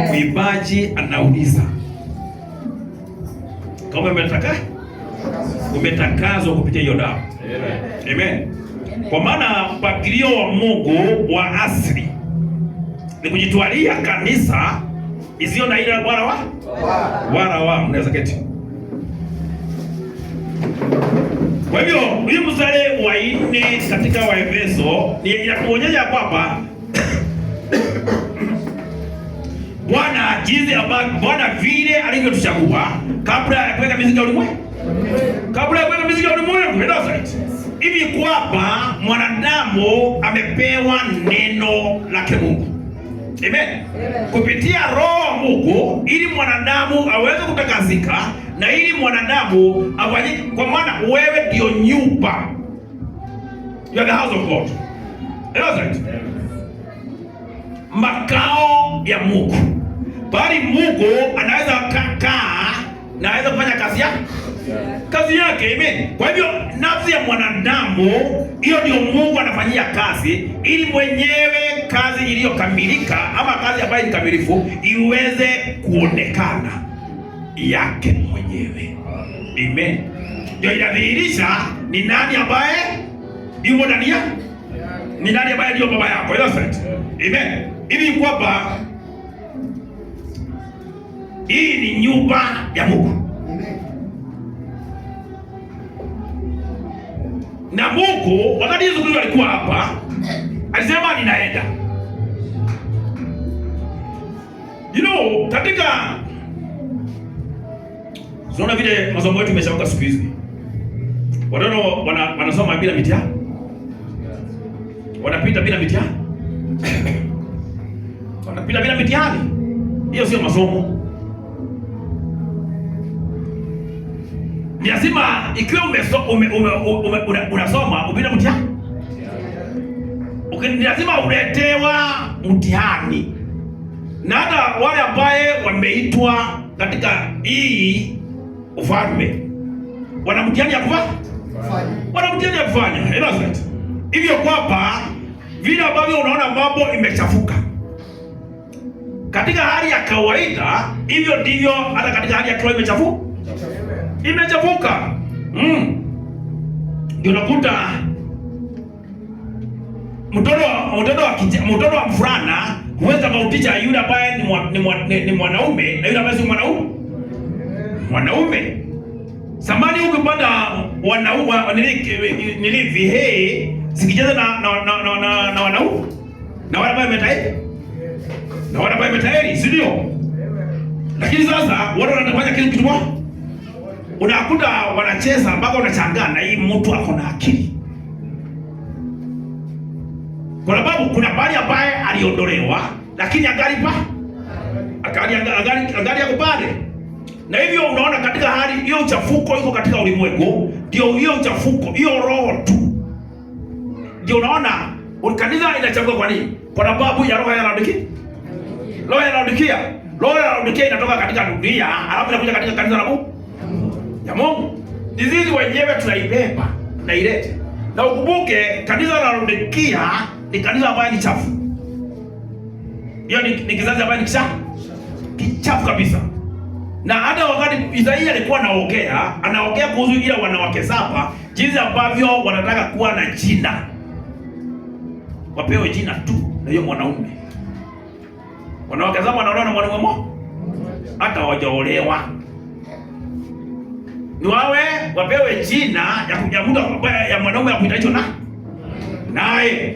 Mwimbaji anauliza kama umetakazwa kupitia hiyo damu. Amen. Kwa maana mpangilio wa Mungu wa asili ni kujitwalia kanisa isiyo na ila wala mnaweza keti. Kwa hivyo huyu mstari wa 4 katika Waefeso ni ya kuonyesha kwamba Bwana jinsi ambavyo Bwana vile alivyotuchagua kabla ya kuweka misingi ya ulimwengu. Kabla ya kuweka misingi ya ulimwengu, hivi kwamba mwanadamu amepewa neno lake Mungu. Amen. Kupitia Roho wa Mungu ili mwanadamu aweze kutakasika na ili mwanadamu afanye, kwa maana wewe ndio nyumba. You are the house of God. Makao ya Mungu. Bali Mungu anaweza kukaa na anaweza kufanya kazi yake. Amen. Kwa hivyo nafsi ya mwanadamu hiyo ndio Mungu anafanyia kazi ili mwenyewe kazi iliyokamilika ama kazi ambayo ni kamilifu iweze kuonekana yake mwenyewe. Amen. Ndio inadhihirisha ni nani ambaye yumo ndani yako. Ni nani ambaye ndio baba yako. Amen. Hivi kwamba hii ni nyumba ya Mungu. Na Mungu wakati Yesu Kristo alikuwa hapa alisema ninaenda. Katika unaona vile masomo yetu imeshauka siku hizi. Watoto wanasoma bila mitihani. Wanapita bila mitihani. Wanapita bila mitihani. Hiyo sio masomo. Ni lazima ikiwa unasoma upite mtihani. Ni lazima uletewa mtihani. Na hata wale ambaye wameitwa katika hii ufalme wana mtihani ya kufanya. Wana mtihani ya kufanya. Hivyo kwamba vile ambavyo unaona mambo imechafuka katika hali ya kawaida, hivyo ndivyo hata katika hali ya kiroho imechafuka. Ndio nakuta mtoto wa mfulana huweza kautisha yule ambaye ni mwanaume na yule ambaye si mwanaume. Samani ukipanda nilivi sikicheza na wanaume na wale ambao imetahiri na wale ambao imetahiri, si ndio? Lakini sasa watu wanafanya kitu moja, unakuta wanacheza mpaka unachangaa na hii mtu ako na akili. Kwa sababu kuna bali ambaye aliondolewa lakini angali yako pale. Na hivyo unaona katika hali hiyo uchafuko iko katika ulimwengu, ndio hiyo uchafuko, hiyo roho tu. Ndio unaona kanisa inachafuka kwa nini? Kwa sababu ya roho ya Laodikia. Roho ya Laodikia inatoka katika dunia, alafu inakuja katika kanisa la Mungu. Ya Mungu. Dizizi wenyewe tunaibeba, tunailete. Na ukumbuke kanisa la Laodikia ni kanisa ambayo ni chafu. Hiyo ni kizazi ambayo ni kichafu kabisa. Na hata wakati Isaia alikuwa anaongea kuhusu ile wanawake saba, jinsi ambavyo wanataka kuwa na jina. Wapewe jina tu na hiyo mwanaume. Wanawake saba wanaolewa na mwanaume mmoja. Hata hawajaolewa. Ni wapewe jina ya mwanaume ya kuitwa naye.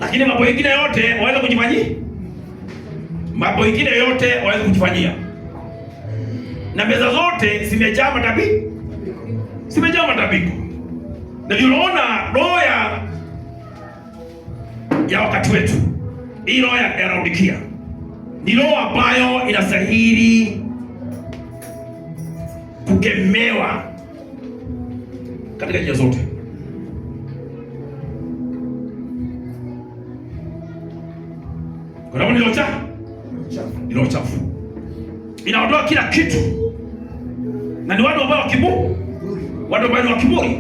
Lakini mambo mengine yote waweza kujifanyia. Mambo mengine yote waweza kujifanyia. Na meza zote zimejaa matapiko. Na unaona roho ya wakati wetu. Hii roho ya Laodikia ni roho ambayo inastahili kukemewa katika njia zote. Kwa sababu ni roho chafu. Inaondoa kila kitu. Na ni watu ambao watu ambao ni wa kiburi.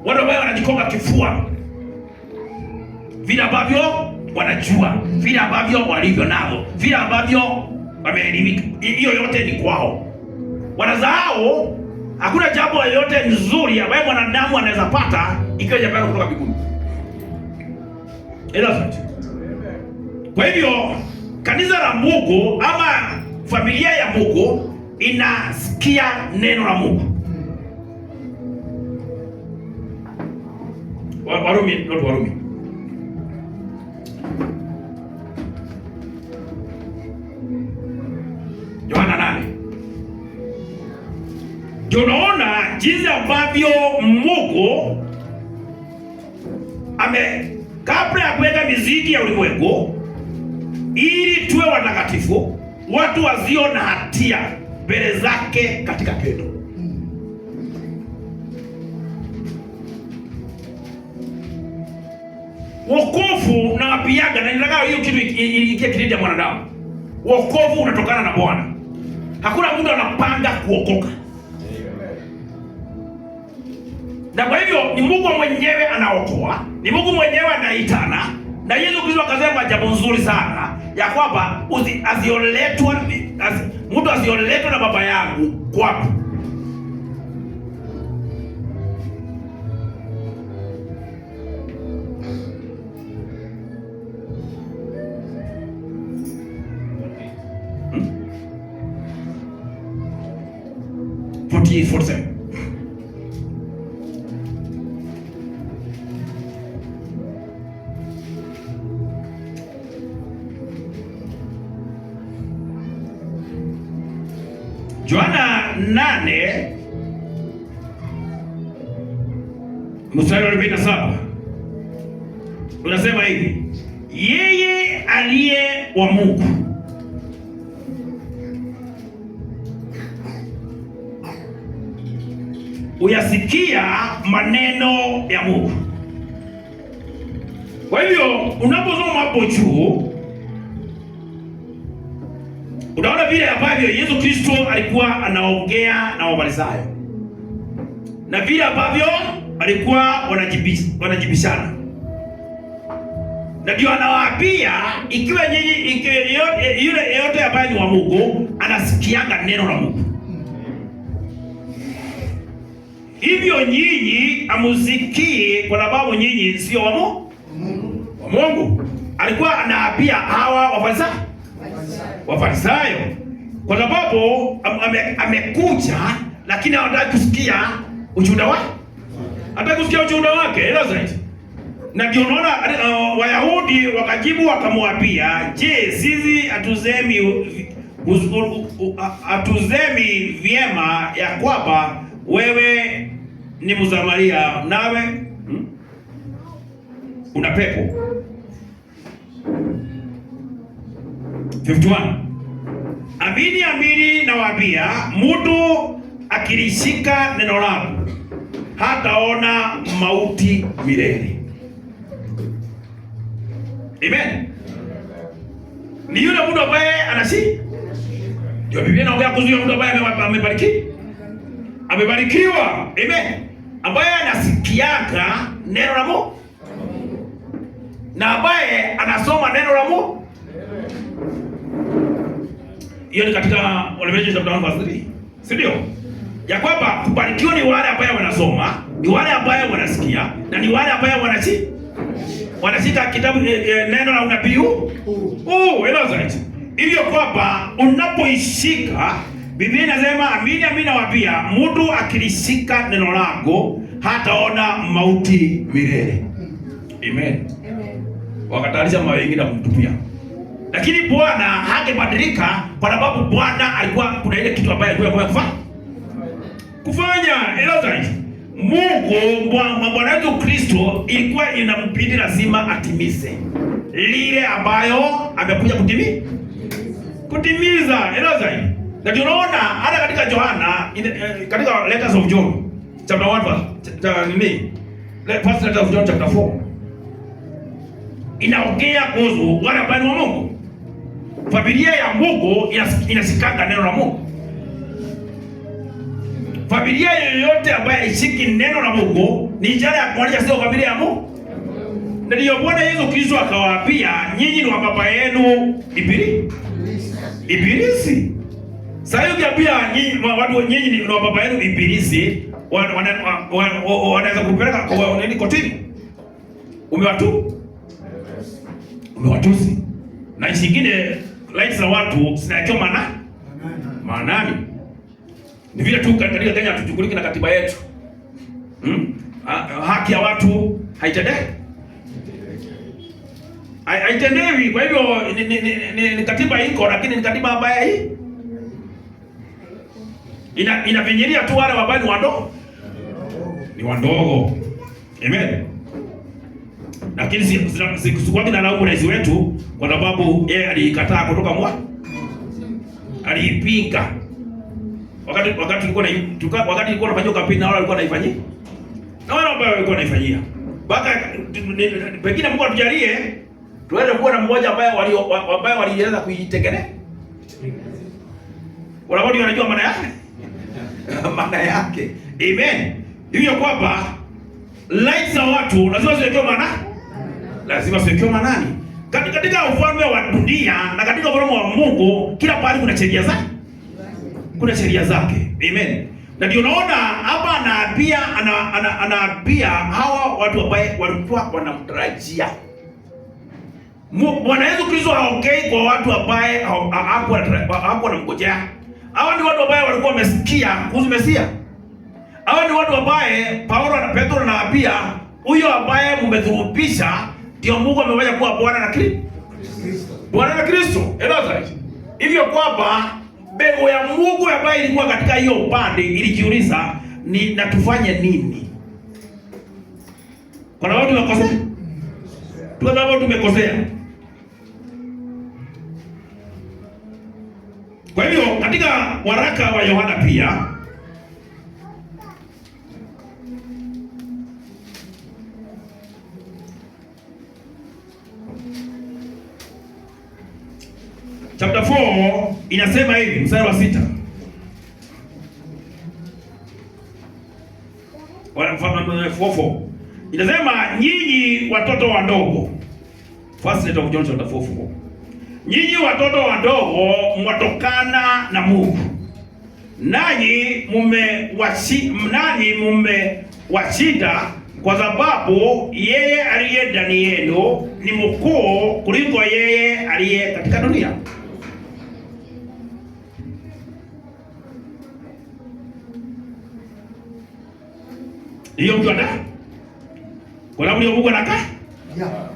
Watu ambao wanajikonga kifua. Vile ambavyo wanajua, vile ambavyo walivyo nao, vile ambavyo wameelimika. Hiyo yote ni kwao. Wanazao hakuna jambo lolote nzuri ambaye mwanadamu anaweza pata ikiwa jambo kutoka mbinguni. Kwa hivyo kanisa la Mungu ama familia ya Mungu inasikia neno la Mungu. Warumi Tunaona jinsi ambavyo Mungu kabla ya kuweka miziki ya ulimwengu ili tuwe watakatifu, watu wasio na hatia mbele zake katika pendo. Wokovu na wapiaga, na nataka hiyo kitu ikie kididi ya mwanadamu. Wokovu unatokana na Bwana. Hakuna mtu anapanga kuokoka. Na kwa hivyo ni Mungu mwenyewe anaokoa, ni Mungu mwenyewe anaitana. Na Yesu Kristo akasema jambo nzuri sana ya kwamba mtu asioletwa na baba yangu kwapo. Yohana 8 mstari wa 47 unasema hivi: yeye aliye wa Mungu uyasikia maneno ya Mungu. Kwa hivyo unaposoma hapo juu unaona vile ambavyo Yesu Kristo alikuwa anaongea na Wafarisayo na vile ambavyo alikuwa wanajibishana. Na ndio anawaambia ikiwa nyinyi yule yote ambaye ni wa Mungu anasikianga neno la Mungu, hivyo nyinyi amusikie kwa sababu nyinyi sio wa Mungu. Alikuwa anawaambia hawa Wafarisayo kwa sababu amekuja, lakini hawataka kusikia ushuhuda wake. Hataka kusikia ushuhuda wake. Na ndio unaona Wayahudi wakajibu wakamwambia, je, sisi hatuzemi vyema ya kwamba wewe ni Msamaria nawe una pepo? 51. Amini amini nawaambia, mtu akilishika neno langu hataona mauti milele. Amen. Ni yule mtu ambaye ndio Biblia inaongea kuhusu mtu ambaye amebarikiwa. Amen. Ambaye anasikiaga neno la Mungu na ambaye anasoma neno la Mungu. Hiyo ni katika Revelation chapter 1:3. Si ndio? Ya kwamba kubarikiwa ni wale ambao wanasoma, ni wale ambao wanasikia, na ni wale ambao wanashika kitabu neno la unabii. Hivyo kwamba unapoishika, Biblia inasema amini amini nawaambia, mtu akilishika neno langu hataona mauti milele. Amen. Wakatarisha mawe mengi na kumtupia. Lakini Bwana hangebadilika kwa sababu Bwana alikuwa kuna ile kitu ambaye alikuwa kufanya. Mungu Bwana wetu Kristo ilikuwa inampidi lazima atimize lile ambayo amekuja kutimiza. Na tunaona hata katika Yohana katika letters of John chapter 1 first letter of John chapter 4 inaongea kuhusu wale ambao ni wa Mungu. Familia ya Mungu inasikanga neno la Mungu. Familia yoyote ambayo haishiki neno la Mungu ni ishara ya kuonyesha sio familia ya Mungu. Ndio Bwana Yesu Kristo akawaambia, nyinyi ni wa baba yenu Ibilisi. Sasa hiyo kiambia watu nyinyi ni wa baba yenu Ibilisi, wanaweza kupeleka kwa nini kotini? Umewatusi. Na nyingine rights za watu zinakiwa maanani. Ni vile tu katika Kenya tuchukulike na katiba yetu. Haki ya watu haitendewi. Kwa hivyo ni katiba iko, lakini ni katiba ambayo Inavinyilia tu wale ambao ni wadogo. Ni wadogo. Amen. Lakini sikuwa na laumu rais wetu kwa sababu yeye alikataa kutoka aliipinga. Wakati ilikuwa nafanyia kampeni na wale walikuwa naifanyia. Na wale ambao walikuwa naifanyia. Baka pengine Mungu atujalie tuweze kuwa na mmoja ambaye waliweza kuitekeleza. Wala wao wanajua maana yake. Maana yake. Amen. Hivyo kwamba light za watu lazima ziwekewe maana. Lazima ziwekewe maanani. Katika ufalme wa dunia na katika ufalme wa Mungu kila pahali kuna sheria zake. Kuna sheria zake. Amen. Na ndio unaona hapa anaapia hawa watu ambao walikuwa wanamtarajia. Bwana Yesu Kristo haongei kwa watu ambao hawakuwa wanamngojea. Hawa ni watu ambao walikuwa wamesikia kuhusu Mesia. Hawa ni watu ambao Paulo na Petro anaapia huyo ambaye mmedhurubisha ndio Mungu amefanya kuwa Bwana na Kristo. Bwana na Kristo. Hivyo kwamba mbegu ya Mungu ambayo ilikuwa katika hiyo upande ilijiuliza ni na tufanye nini? Kwa sababu tumekosea. Tumekosea. Kwa hivyo katika waraka wa Yohana pia chapter 4 inasema hivi, mstari wa 6. Inasema nyinyi watoto wadogo. First letter of John chapter 4. Nyinyi watoto wadogo mwatokana na Mungu. Nanyi mmewashinda kwa sababu yeye aliye ndani yenu ni mkuu kuliko yeye aliye katika dunia. Hiyo mtu kwa sababu Mungu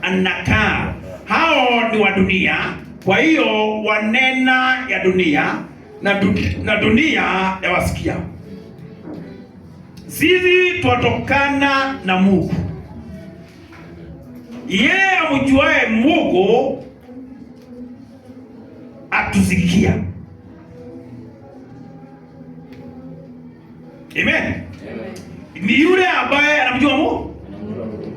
anakaa. Hao ni wa dunia, kwa hiyo wanena ya dunia na dunia yawasikia. Sisi twatokana na Mungu. Yeye amjuaye Mungu atusikia. Amen. Ni yule ambaye anamjua Mungu.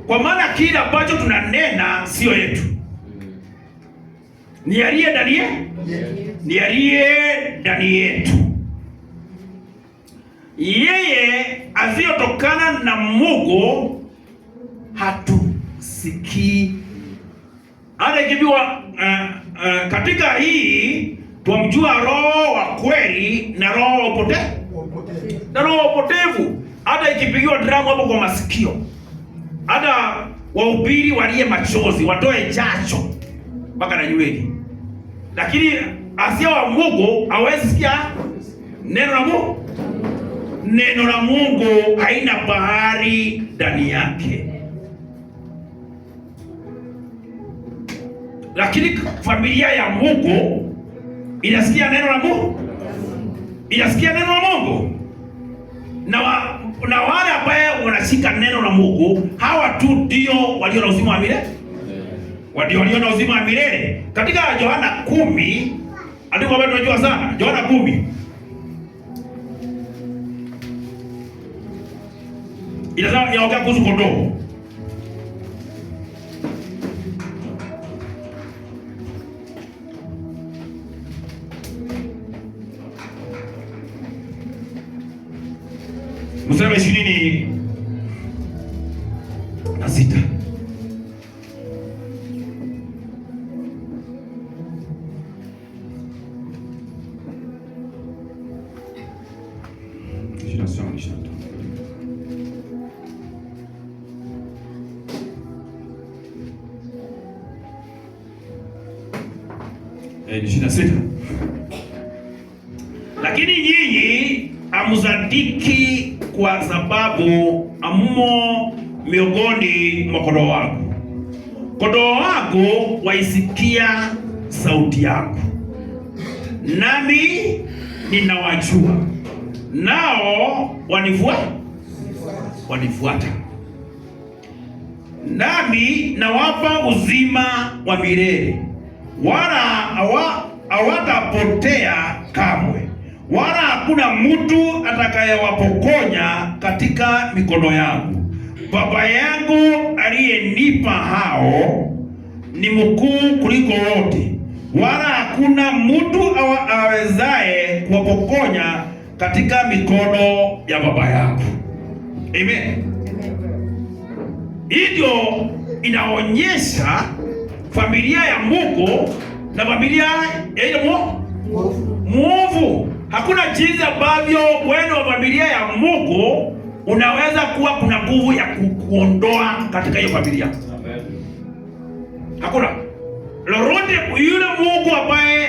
Kwa maana kile ambacho tunanena sio yetu. Ni aliye ndani yetu. Ni aliye ndani yetu. Yeye asiyotokana na Mungu hatusikii. Hata ikiwa katika hii twamjua roho wa kweli na roho wa upotevu. Na roho wa upotevu hata ikipigiwa dramu hapo kwa masikio. Hata wahubiri walie machozi, watoe jasho mpaka na nywele. Lakini asiye wa Mungu hawezi sikia neno la Mungu. Neno la Mungu haina bahari ndani yake. Lakini familia ya Mungu inasikia neno la Mungu. Inasikia neno la Mungu. Na wale ambao wanashika neno la Mungu, hawa tu ndio walio na uzima wa milele. Walio na uzima wa milele. Katika Yohana 10, andiko ambalo tunajua sana, Yohana 10. Inasema yaongea kuhusu kondoo. Mstari wa 26. Lakini nyinyi hamsadiki kwa sababu amumo miongoni mwa kondoo wangu. Kondoo wangu waisikia sauti yangu, nami ninawajua, nao wanifuata. Nami nawapa uzima wa milele, wala hawatapotea kamwe, wala hakuna mtu atakayewapokonya katika mikono yangu. Baba yangu aliyenipa hao ni mkuu kuliko wote, wala hakuna mtu awezaye kuwapokonya katika mikono ya Baba yangu. Amen. Hivyo inaonyesha familia ya Mungu na familia ya mwovu. Hakuna jinsi ambavyo wewe wa familia ya Mungu unaweza kuwa kuna nguvu ya kuondoa katika hiyo familia. Amen. Hakuna lolote. Yule Mungu ambaye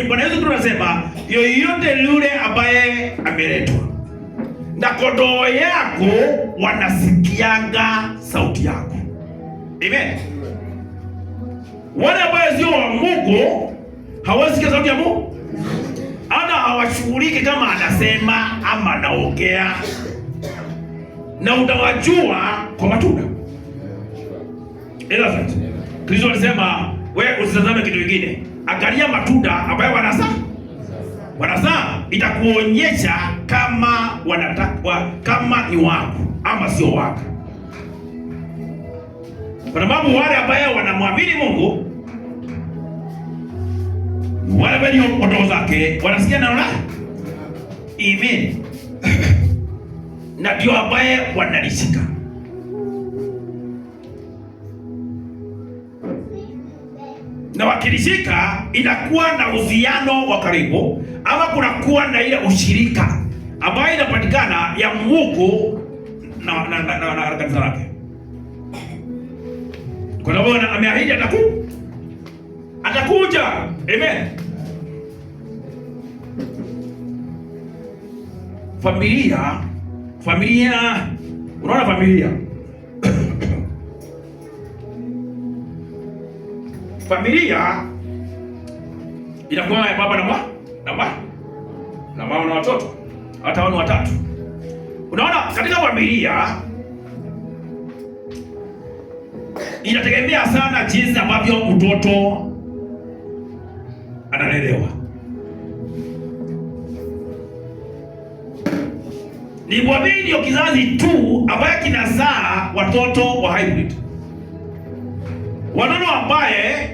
Bwana Yesu tunasema yoyote yule ambaye ameletwa na kondoo yako wanasikianga sauti yako. Amen. Wale ambao sio wa Mungu hawasikia sauti ya Mungu, hata hawashughuliki kama anasema ama anaongea, na utawajua kwa matunda. Ila sasa Kristo alisema wewe usitazame kitu kingine, angalia matunda ambayo wanazaa, itakuonyesha kama wanatakwa, kama ni wako ama sio wako. Kwa sababu wale ambao wanamwamini Mungu, wale walio kondoo zake, wanasikia neno lake. Amen. Na ndio ambaye wanalishika. Na wakilishika inakuwa na uhusiano wa karibu, ama kunakuwa na ile ushirika ambayo inapatikana ya Mungu na kanisa lake. Kwa sababu ameahidi atakuja. Amen. Familia, unaona familia familia inakuwa ya baba na mama na watoto, hata wana watatu. Unaona, katika familia inategemea sana jinsi ambavyo mtoto analelewa. Ni mwamini ndio kizazi tu ambaye kinazaa watoto wa hybrid, watoto ambaye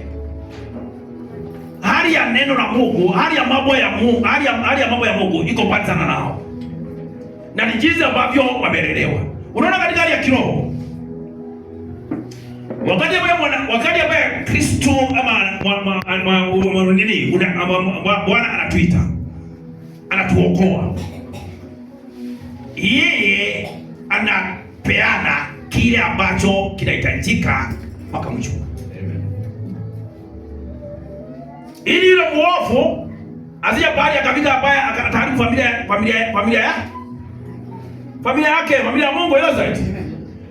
hali ya neno la Mungu, hali ya mambo ya Mungu, hali ya mambo ya Mungu iko mbali sana nao, na ni jinsi ambavyo wamelelewa. Unaona, katika hali ya kiroho, wakati ambaye Kristo ama Bwana anatuita, anatuokoa, yeye anapeana kile ambacho kinahitajika mpaka mwisho. Ili yule mwovu asije bali akafika ambaye akataharibu familia yake, familia ya Mungu ile zaidi.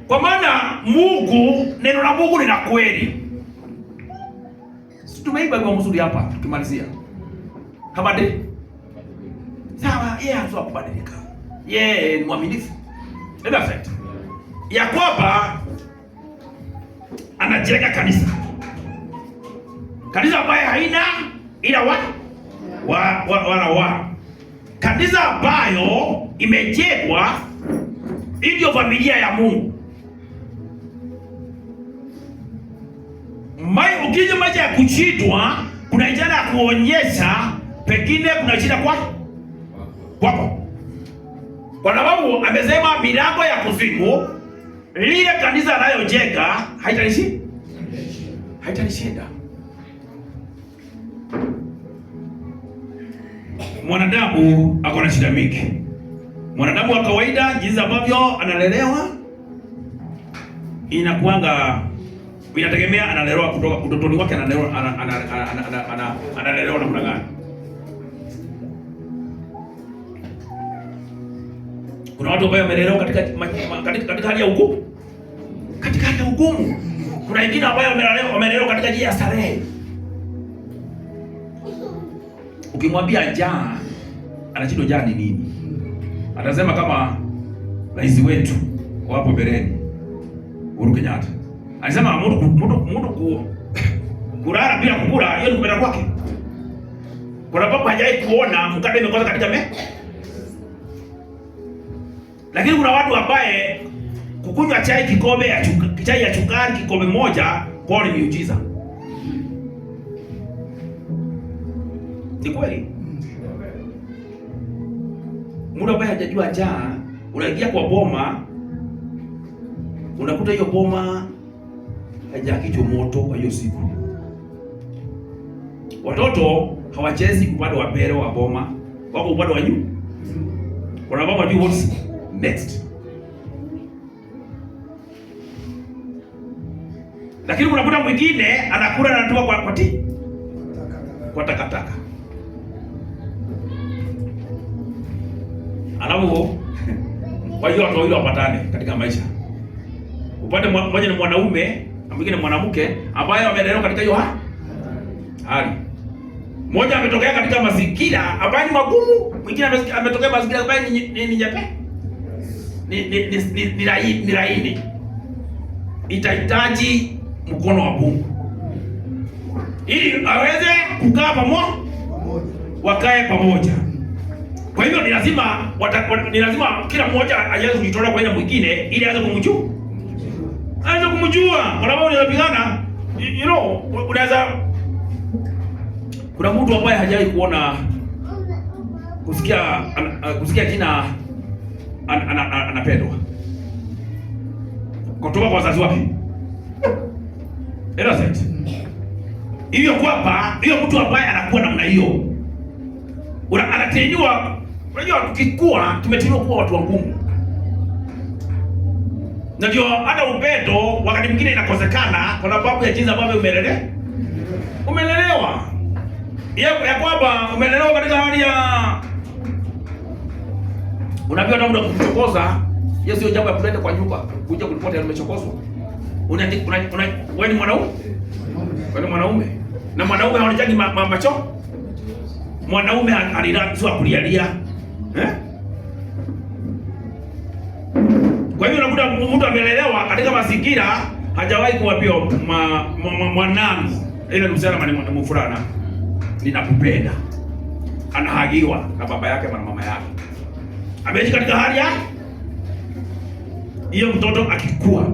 Kwa maana Mungu, neno la Mungu ni la kweli. Tumeiba kwa mzuri hapa tukimalizia. Habari. Sawa, yeye hapo kubadilika. Yeye ni mwaminifu. Ndio fact. Ya kwamba anajenga kanisa. Kanisa ambayo haina ila kanisa ambayo imejengwa ndio familia ya Mungu. Ukija maisha ya kuchitwa, kuna ishara ya kuonyesha pengine kuna shida kwako. Kwa sababu amesema milango ya kuzimu, lile kanisa anayojenga haitanishinda. Mwanadamu ako na shida mingi. Mwanadamu wa kawaida, jinsi ambavyo analelewa inakuanga inategemea analelewa kutoka utotoni wake, analelewa namna gani. Kuna watu ambao wamelelewa katika hali ya ugumu. Katika hali ya ugumu. Kuna wengine ambao wamelelewa katika njia ya starehe. Ukimwambia njaa, anashindwa njaa ni nini? Atasema kama rais wetu wapo mbeleni Uhuru Kenyatta. Alisema mtu kulala bila kukula, hiyo ni kupenda kwake. Kuna baba hajai kuona mkate umekosa katika Lakini kuna watu ambaye kukunywa chai kikombe chai ya chukari kikombe moja kwao ni miujiza. Ni kweli. Mtu ambaye hajajua njaa, unaingia kwa boma, unakuta hiyo boma haijakitwa moto kwa hiyo siku. Watoto hawachezi upande wa mbele wa boma, wako upande wa nyuma. Kuna baba juu what's next. Lakini unakuta mwingine anakula na anatoa kwa takataka. Alafu kwa hiyo watu wawili wapatane katika maisha. Upande mmoja ni mwanaume, mwingine mwanamke ambaye wamelelewa katika hiyo hali. Mmoja ametokea katika mazingira ambayo ni magumu, mwingine ametokea mazingira ambayo ni nyepe. Ni laini. Itahitaji mkono wa Mungu ili aweze kukaa pamoja, wakae pamoja. Kwa hivyo ni lazima kila mmoja aweze kujitolea kwa ile mwingine ili aweze kumjua. Kwa sababu unapigana, unaweza kuna mtu ambaye hajawahi kuona kusikia jina anapendwa kutoka kwa wazazi wake. Innocent. Hiyo kwamba hiyo mtu ambaye anakuwa namna hiyo anateniwa. Unajua tukikua tumeteniwa kuwa watu wa Mungu. Na ndio hata upendo wakati mwingine inakosekana kwa sababu ya jinsi ambavyo umelelewa. Ya kwamba umelelewa katika hali ya unaambiwa na muda kumchokoza. Hiyo sio jambo ya kuleta kwa nyumba kuja kulipota umechokozwa. Wewe ni mwanaume? Wewe ni mwanaume. Na mwanaume haonekani macho. Mwanaume alilazwa kulialia. Kwa hivyo unakuta mtu amelelewa katika mazingira hajawahi kuambia mwanangu ile msichana ni mfurana. Ninakupenda. Anahagiwa na baba yake na mama yake. Ameishi katika hali ya hiyo. Mtoto akikua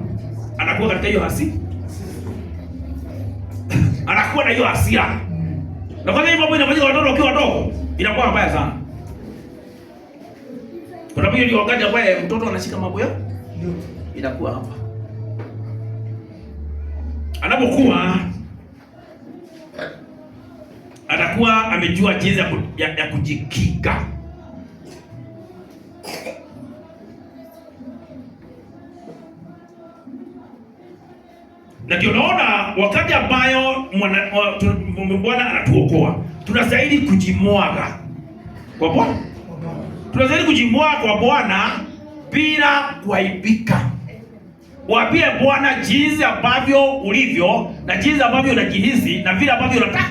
anakuwa katika hiyo anakuwa na hiyo hasira. Na kwa hiyo mambo inafanyika watoto wakiwa wadogo inakuwa mbaya sana. Kwa sababu ndio wakati ambaye mtoto anashika mambo ya inakuwa hapa. Anapokuwa atakuwa amejua jinsi ya kujikinga. Na ndio naona wakati ambayo Bwana anatuokoa, tunastahili kujimwaga kwa Bwana. Tunastahili kujimwaga kwa Bwana bila kuaibika. Waambie Bwana jinsi ambavyo ulivyo na jinsi ambavyo unajihisi na vile ambavyo unataka.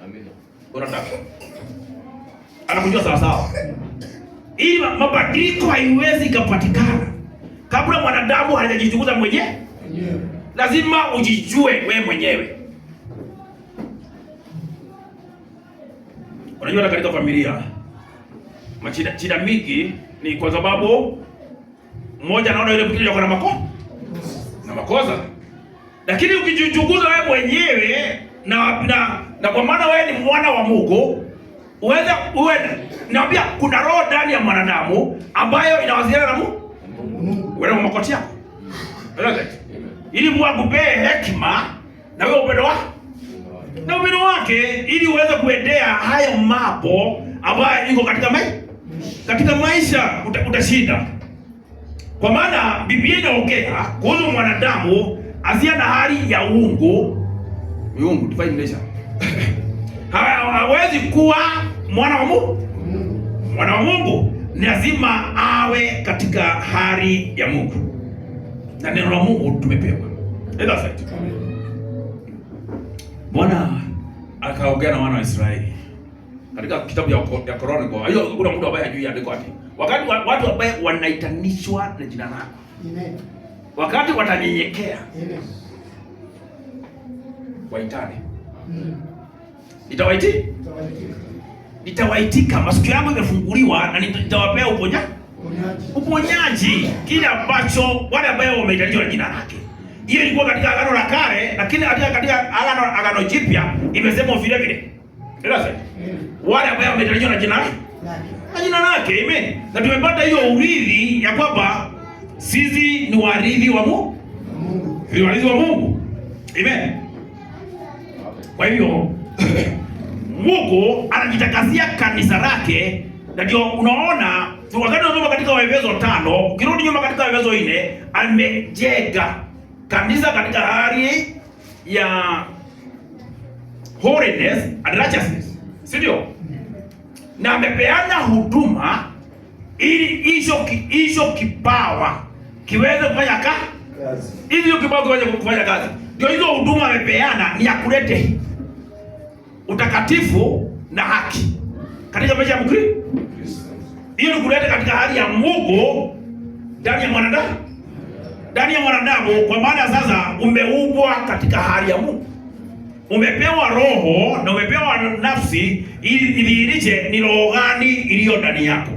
Amina. Unataka. Anakujua sawa sawa. Ili mabadiliko haiwezi kupatikana kabla mwanadamu hajajichunguza mwenyewe. Lazima ujijue wewe mwenyewe. Unajua katika familia shida mingi ni kwa sababu mmoja anaona yule mwingine yuko na makosa. Lakini ukijichunguza wewe mwenyewe na kwa maana wewe ni mwana wa Mungu, naambia kuna roho ndani ya mwanadamu ambayo inawasiliana na Mungu. Wewe una makoti yako. Ili Mungu akupe hekima na wewe upendo wake ili uweze kuendea haya mambo ambayo iko katika maisha utashinda. Kwa maana Biblia inaongea kuhusu mwanadamu asiye na hali ya uungu divine nature. Hawezi kuwa mwana wa Mungu. Mwana wa Mungu lazima awe katika hali ya Mungu. Na neno la Mungu tumepewa. Bwana akaongea na wana wa Israeli. katika kitabu ya Chronicle. Hiyo kuna mtu ambaye hajui andiko wapi. Wakati watu ambao wanaitanishwa na jina lako. Amen. Wakati watanyenyekea. Amen. Waitane. Nitawaitika. Masikio yangu yamefunguliwa na nitawapea uponyaji. Kile ambacho wale ambao wameitanishwa na jina lake. Hiyo ilikuwa katika Agano la Kale, lakini katika Agano Jipya imesema vile vile. Wale ambao wametajwa na jina lake. Amen. Na tumepata hiyo urithi ya kwamba sisi ni warithi wa Mungu. Ni warithi wa Mungu. Amen. Kwa hivyo Mungu anajitakazia kanisa lake, na ndio unaona wakati tunasoma katika Waefeso 5, ukirudi nyuma katika Waefeso 4, amejenga kanisa katika hali ya holiness and righteousness. Sio? Na amepeana huduma ili hicho kipawa kiweze kufanya kazi. Hizo kipawa kiweze kufanya kazi. Ndio hizo huduma amepeana ni ya kulete utakatifu na haki katika maisha ya Mkristo. Hiyo ni kuleta katika hali ya Mungu ndani ya mwanadamu. Ndani ya mwanadamu, kwa maana sasa umeumbwa katika hali ya Mungu. Umepewa roho na umepewa nafsi ili idhihirishe ni roho gani iliyo ndani yako.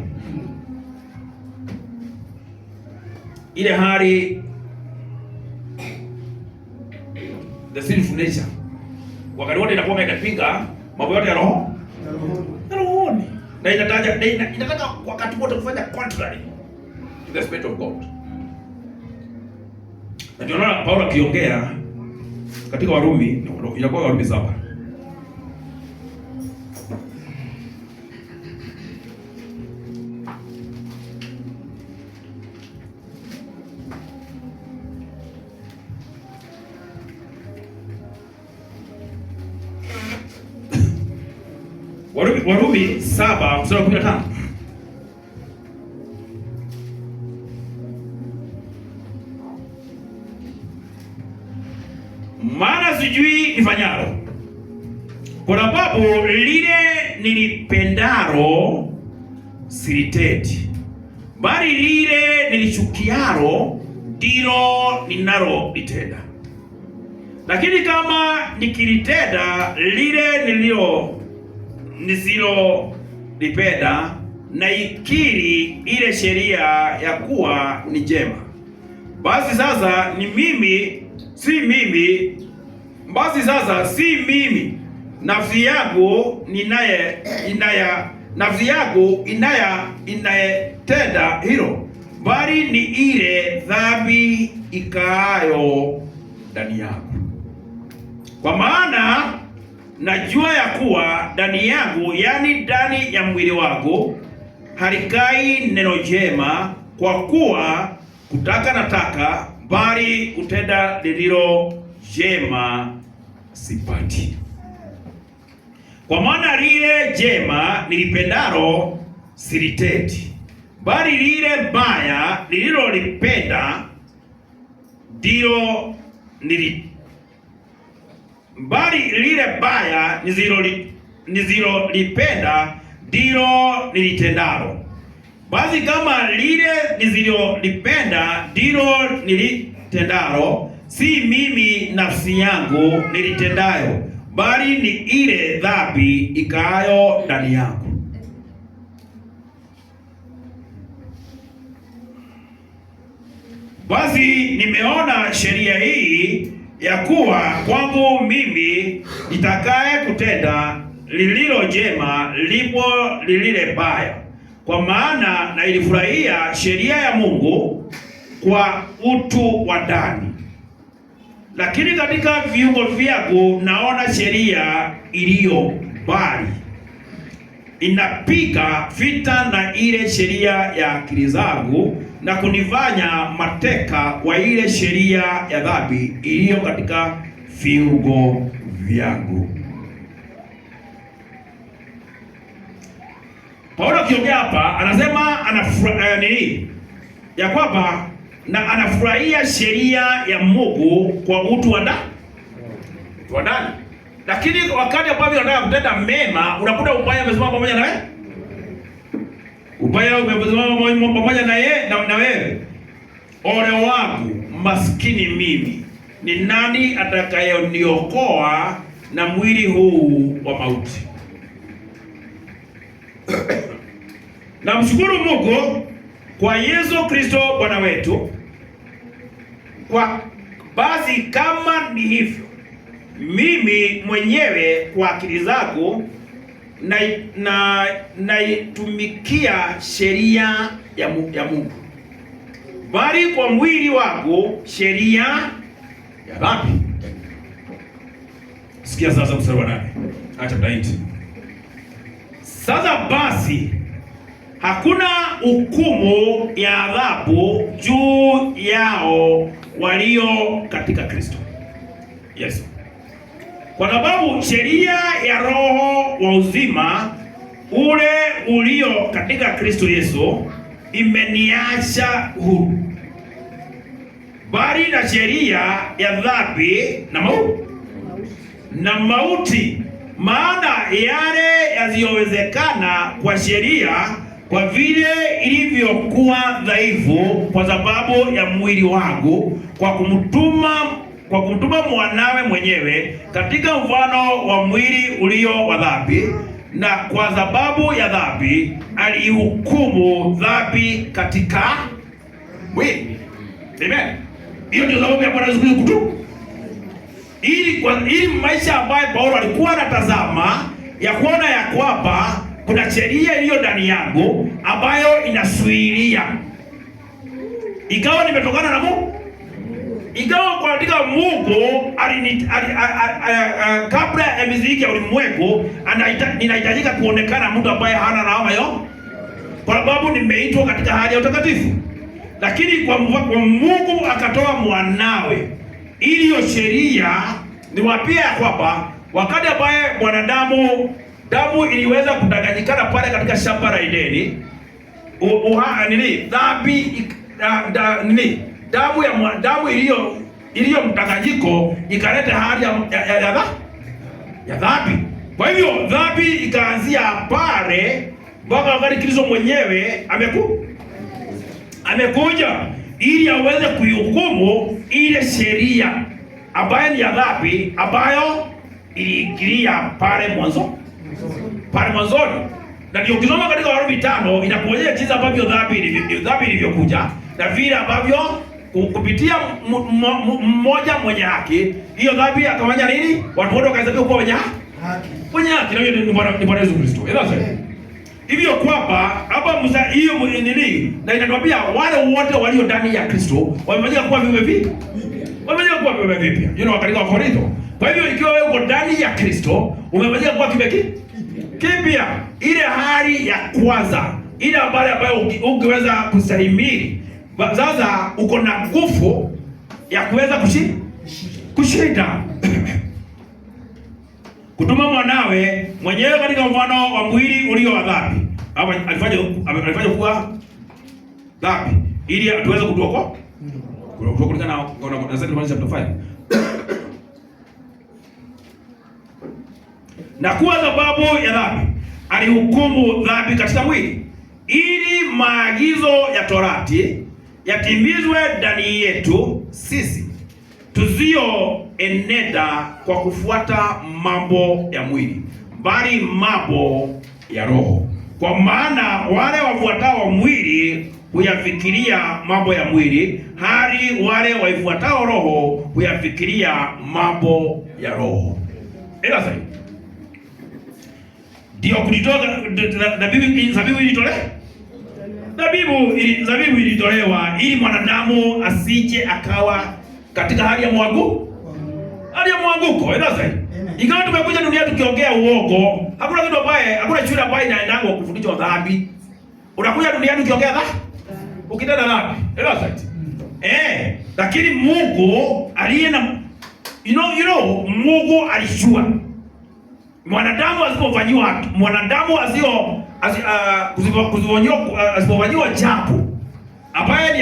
Ile hali the sinful nature wakati wote inakuwa inapinga mambo yote ya roho na rohoni, na inataka wakati wote kufanya contrary to the spirit of God. Na ndio naona Paulo akiongea katika Warumi, inakuwa Warumi 7. Warumi 7 mstari wa 15. Maana sijui nifanyalo, kwa sababu lile nilipendaro silitendi, bali lile nilichukiaro ndilo ninalolitenda. Lakini kama nikilitenda lile nisilolipenda, na ikiri ile sheria ya kuwa ni njema, basi sasa si mimi nafsi yangu inayetenda hilo, bali ni ile dhambi ikaayo ndani yangu. Kwa maana najua ya kuwa ndani yangu, yani ndani ya mwili wangu, halikai neno jema, kwa kuwa kutaka nataka, bali kutenda lililo jema sipati. Kwa maana lile jema nilipendalo silitendi, bali lile baya nililolipenda ndilo nililolipenda ndilo nilitendalo. Basi kama lile nililolipenda ndilo nilitendalo, si mimi nafsi yangu nilitendayo, bali ni ile dhambi ikaayo ndani yangu. Basi nimeona sheria hii ya kuwa kwangu mimi nitakaye kutenda lililo jema lipo lilile baya, kwa maana nailifurahia sheria ya Mungu kwa utu wa ndani. Lakini katika viungo vyangu naona sheria iliyo mbali inapiga vita na ile sheria ya akili zangu, na kunifanya mateka wa ile sheria ya dhambi iliyo katika viungo vyangu. Paulo akiongea hapa anasema ya kwamba na anafurahia sheria ya Mungu kwa utu wa ndani. Lakini wakati ambapo unataka kutenda mema, unakuta ubaya umesimama pamoja na wewe. Ubaya umesimama pamoja na yeye na wewe. Ole wangu maskini mimi, ni nani atakayeniokoa na mwili huu wa mauti? Namshukuru Mungu kwa Yesu Kristo Bwana wetu. Kwa basi kama ni hivyo, mimi mwenyewe kwa akili zangu naitumikia sheria ya Mungu, bali kwa mwili wangu sheria ya dhambi. Sikia sasa mstari wa 8. Acha mdaiti. Sasa basi hakuna hukumu ya adhabu juu yao walio katika Kristo Yesu. Kwa sababu sheria ya Roho wa uzima ule ulio katika Kristo Yesu imeniacha huru, bali na sheria ya dhambi na mauti. Maana yale yasiyowezekana kwa sheria, kwa vile ilivyokuwa dhaifu kwa sababu ya mwili wangu, kwa kumtuma mwanawe mwenyewe katika mfano wa mwili ulio wa dhambi, na kwa sababu ya dhambi alihukumu dhambi katika mwili. Amen. Hiyo ndio sababu ya Bwana Yesu Kristo ili maisha ambayo Paulo alikuwa anatazama ya kuona ya kwamba kuna sheria iliyo ndani yangu ambayo inasuilia, ikawa nimetokana na Mungu, ikawa katika Mungu kabla ya miziki ya ulimwengu ninahitajika kuonekana mtu ambaye hana lawama yo, kwa sababu nimeitwa katika hali ya utakatifu. Lakini kwa Mungu akatoa mwanawe ili hiyo sheria niwapia ya kwamba wakati ambaye mwanadamu damu iliweza kudanganyikana pale katika shamba la Edeni, damu iliyo mtanganyiko ikaleta hali ya dhambi. Kwa hivyo dhambi ikaanzia pale mpaka wakati Kristo mwenyewe amekuja ili aweze kuihukumu ile sheria ambayo ni ya dhambi ambayo iliingilia pale mwanzoni. Na ndio ukisoma katika Warumi 5 inakuonyesha jinsi ambavyo dhambi ilivyokuja na vile ambavyo kupitia mmoja mwenye haki hiyo dhambi akafanya nini? Watu wote wakahesabiwa kuwa wenye haki. Na hiyo ni Bwana Yesu Kristo. Hivyo kwamba hapa hiyo nini, na inatuambia wale wote walio ndani ya Kristo wamefanyika kuwa viumbe vipya. Katika Wakorintho. Kwa hivyo ikiwa wewe uko ndani ya Kristo umefanyika kuwa kipya. Ile hali ya kwanza, ile ambayo ungeweza kustahimili, sasa uko na nguvu ya kuweza kushinda. Kutuma mwanawe mwenyewe katika mfano wa mwili ulio wa dhambi. Hapa alifanya kuwa dhambi ili tuweze kutoka kulingana na Zekaria chapter 5. Na kwa sababu ya dhambi alihukumu dhambi katika mwili, ili maagizo ya Torati yatimizwe ndani yetu sisi tusioenenda kwa kufuata mambo ya mwili, bali mambo ya Roho. Kwa maana wale wafuatao mwili huyafikiria mambo ya mwili, hali wale waifuatao Roho huyafikiria mambo ya Roho. Ila sasa ndio kulitoka zabibu ilitolewa ili mwanadamu asije akawa katika hali ya mwanguko. Ila sasa ingawa tumekuja dunia tukiongea uongo, hakuna kitu ambaye, hakuna shule ambayo inaendanga kufundishwa dhambi. Unakuja duniani ukiongea dhambi, ukitenda dhambi. Ila sasa lakini Mungu aliye na Mungu alishua mwanadamu asipofanyiwa jambo ambaye ni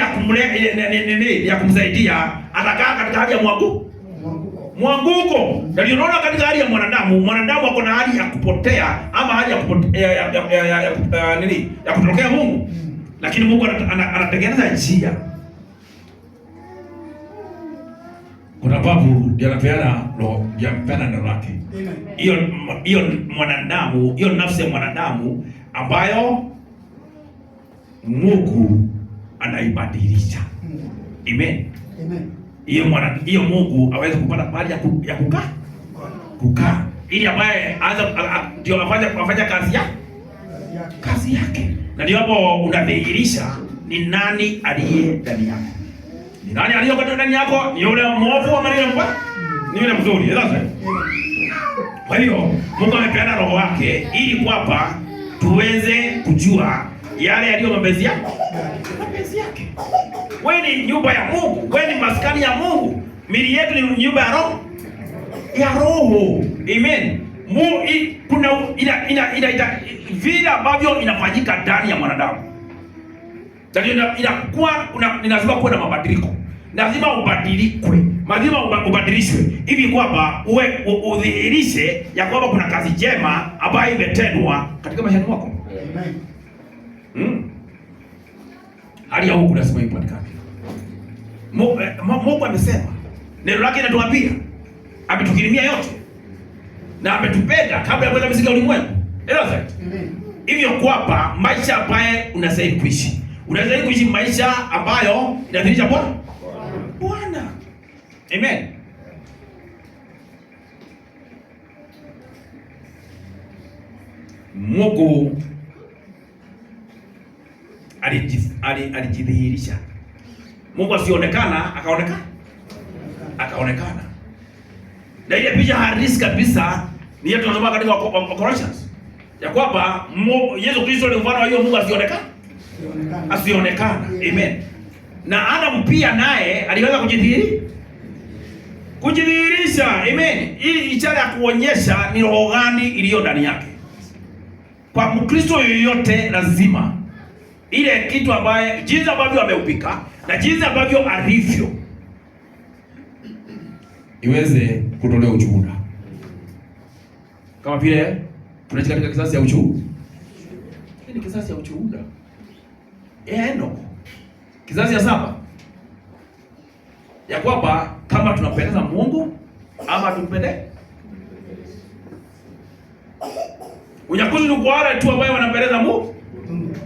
ya kumsaidia, atakaa katika hali ya mwanguko. Na ndio unaona katika hali ya mwanadamu ako na hali ya kupotea ama hali ya kupotea ya kutokea Mungu. Lakini Mungu anatengeneza njia. Kuna sababu ndio anapeana neno lake. Hiyo mwanadamu, hiyo nafsi ya mwanadamu ambayo Mungu anaibadilisha. Amen. Hiyo Mungu aweze kupata mahali ya kukaa ili ambaye ndio afanya kazi yake. Na ndio hapo unadhihirisha ni nani aliye ndani yako. Ni nani aliye ndani yako? Ni yule mwovu ama ni yule mzuri? Sasa kwa hiyo Mungu amepeana roho wake ili kwamba tuweze kujua yale yaliyo mapenzi yake. Wewe ni nyumba ya Mungu, wewe ni maskani ya Mungu. Mili yetu ni nyumba ya roho. Amen. Kuna vile ambavyo inafanyika ndani ya mwanadamu. Lazima kuwe na mabadiliko. Lazima ubadilikwe. Lazima ubadilishwe. Hivi kwamba udhihirishe ya kwamba kuna kazi njema ambayo imetendwa katika maisha yako. Amen. Hali ya huku lazima ipatikane. Mungu amesema. Neno lake linatuambia. Ametukirimia yote. Na ametupenda kabla ya kuweka misingi ya ulimwengu. Hivyo kwamba maisha ambayo unastahili kuishi. Unastahili kuishi maisha ambayo inadhihirisha Bwana. Amen. Mungu alijidhihirisha. Mungu asionekana, akaonekana. Na ile picha halisi kabisa ni yetu tunasoma katika Colossians. Ya kwamba Yesu Kristo ni mfano wa hiyo Mungu asionekana. Amen. Na Adam pia naye aliweza kujidhihirisha. Amen. Hii ishara ya kuonyesha ni roho gani iliyo ndani yake. Kwa Mkristo yoyote lazima ile kitu ambaye jinsi ambavyo ameupika na jinsi ambavyo alivyo iweze kutolea ushuhuda. Kama vile tunaishi katika kizazi ya ushuhuda. Hii ni kizazi ya ushuhuda. Kizazi ya 7. Ya kwamba kama tunampendeza Mungu ama tumpende. Unyakuzi ni kwa wale tu ambao wanampendeza Mungu.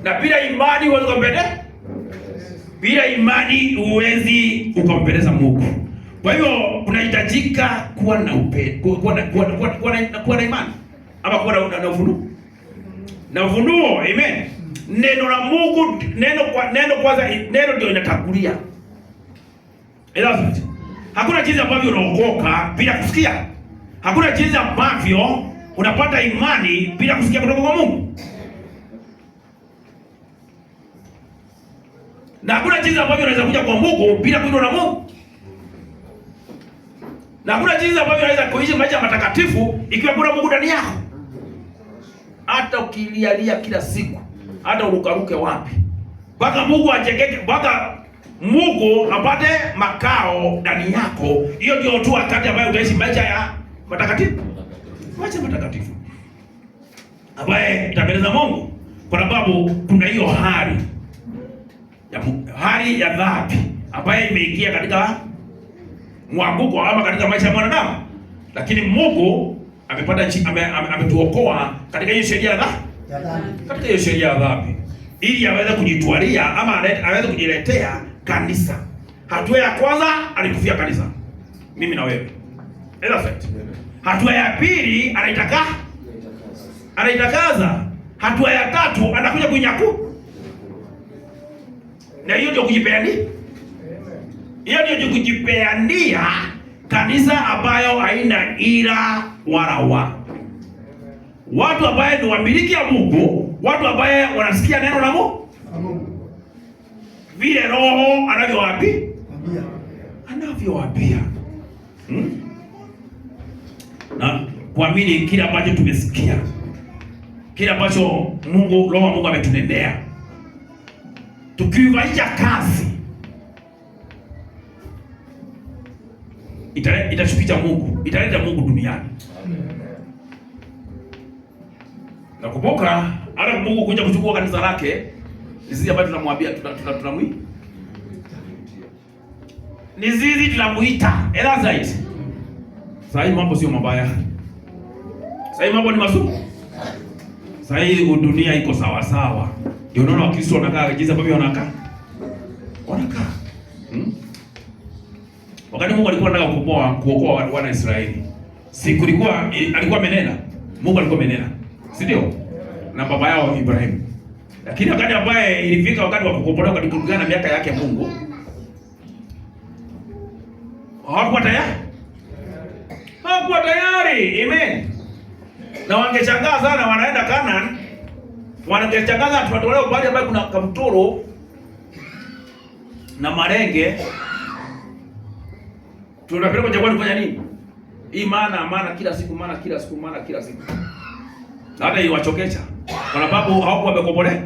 Na bila imani huwezi kumpendeza. Bila imani huwezi ukampendeza Mungu. Kwa hivyo kunahitajika kuwa na upendo, kuwa na imani ama kuwa na ufunuo. Na ufunuo, amen. Neno la Mungu, neno kwanza, neno ndio inatangulia. Hakuna jinsi ambavyo unaokoka bila kusikia. Hakuna jinsi ambavyo unapata imani bila kusikia kutoka kwa Mungu. Na hakuna jinsi ambavyo unaweza kuja kwa Mungu bila kuitwa na Mungu. Na hakuna jinsi ambavyo unaweza kuishi maisha matakatifu ikiwa kuna Mungu ndani yako. Hata ukilialia kila siku, hata urukaruke wapi, mpaka Mungu ajengeke, mpaka Mungu apate makao ndani yako. Hiyo ndio tu wakati ambayo utaishi maisha ya matakatifu. Maisha matakatifu ambaye itapendeza Mungu, kwa sababu kuna hiyo hali ya dhambi ambaye imeingia katika mwanguko ama katika maisha ya mwanadamu. Lakini Mungu ametuokoa katika hiyo sheria ya dhambi. Katika hiyo sheria ya dhambi ili aweze kujitwalia ama aweze kujiletea kanisa. Hatua ya kwanza alikufia kanisa. Mimi na wewe. Hatua ya pili anaitakaza. Hatua ya tatu anakuja kunyaku. Na hiyo ndio kujipeania. Hiyo ndio kujipeania kanisa ambayo haina ila wala watu ambaye ni wamiliki ya Mungu, watu ambaye wanasikia neno la Mungu. Vile Roho anavyowaambia. Na kuamini kile ambacho tumesikia. Kile ambacho Roho wa Mungu ametunenea. Tukiifanyia kazi. itachukiza Mungu, italeta Mungu duniani. Nakumbuka hata Mungu kuja kuchukua kanisa lake, sisi hapa tunamwambia tunamuita. Ni sisi tunamuita Elazite. Sasa hii mambo sio mabaya. Sasa hii mambo ni mazuri. Sasa hii dunia iko sawa sawa. Ndio unaona Wakristo wanakaa jinsi ambavyo wanakaa. Wakati Mungu alikuwa anataka kuokoa wana Israeli, si kulikuwa alikuwa amenena. Mungu alikuwa amenena, si ndio? Na baba yao Ibrahim. Lakini wakati ambaye ilifika wakati wa kukombolewa kulingana na miaka yake Mungu, hawakuwa tayari. Hawakuwa tayari. Amen. Na wangeshangaa sana wanaenda Canaan. Wangeshangaa tunatolewa pale ambapo kuna kamtoro na marenge. Tunapeleka jangwani kufanya nini? Hii maana kila siku. Na hata iliwachokecha. Kwa sababu hawakuwa wamekombolewa.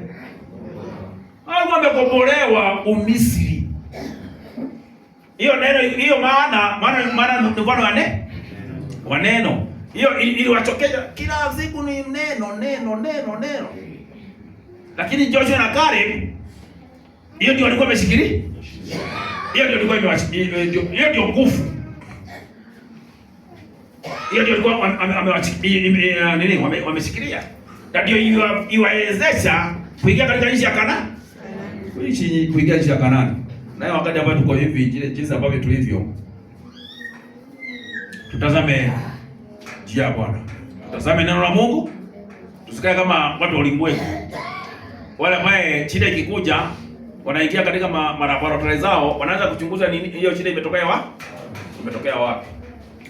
Hawakuwa wamekombolewa Umisri. Hiyo neno, hiyo maana ni mfano wa neno. Hiyo iliwachokecha, kila siku ni neno. Lakini Joshua na Caleb, hiyo ndio walikuwa wameshikilia. Hiyo ndio ilikuwa hiyo ndio nguvu. Hiyo ndio ilikuwa wameshikilia. Na ndio iwawezesha kuingia katika nchi ya Kanaani. Kuingia nchi ya Kanaani. Na wakati ambao tuko hivi, jinsi ambavyo tulivyo, tutazame njia ya Bwana. Tutazame neno la Mungu. Tusikae kama watu wa ulimwengu. Wale ambao shida ikikuja wanaingia katika laboratory zao, wanaanza kuchunguza nini hiyo shida imetokea wapi? Imetokea wapi?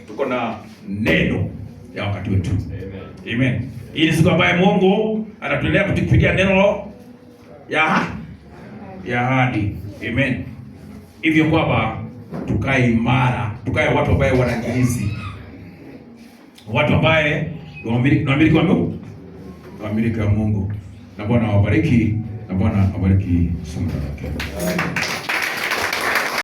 Tuko na neno ya wakati wetu. Amen. Amen. Hii ni siku ambayo Mungu anatuendelea kutupigia neno ya ahadi. Amen. Hivyo kwamba tukae imara, tukae watu ambao wanajihizi. Watu ambao wamiliki wa Mungu. Wamiliki wa Mungu. Na Bwana awabariki, na Bwana awabariki somo lake.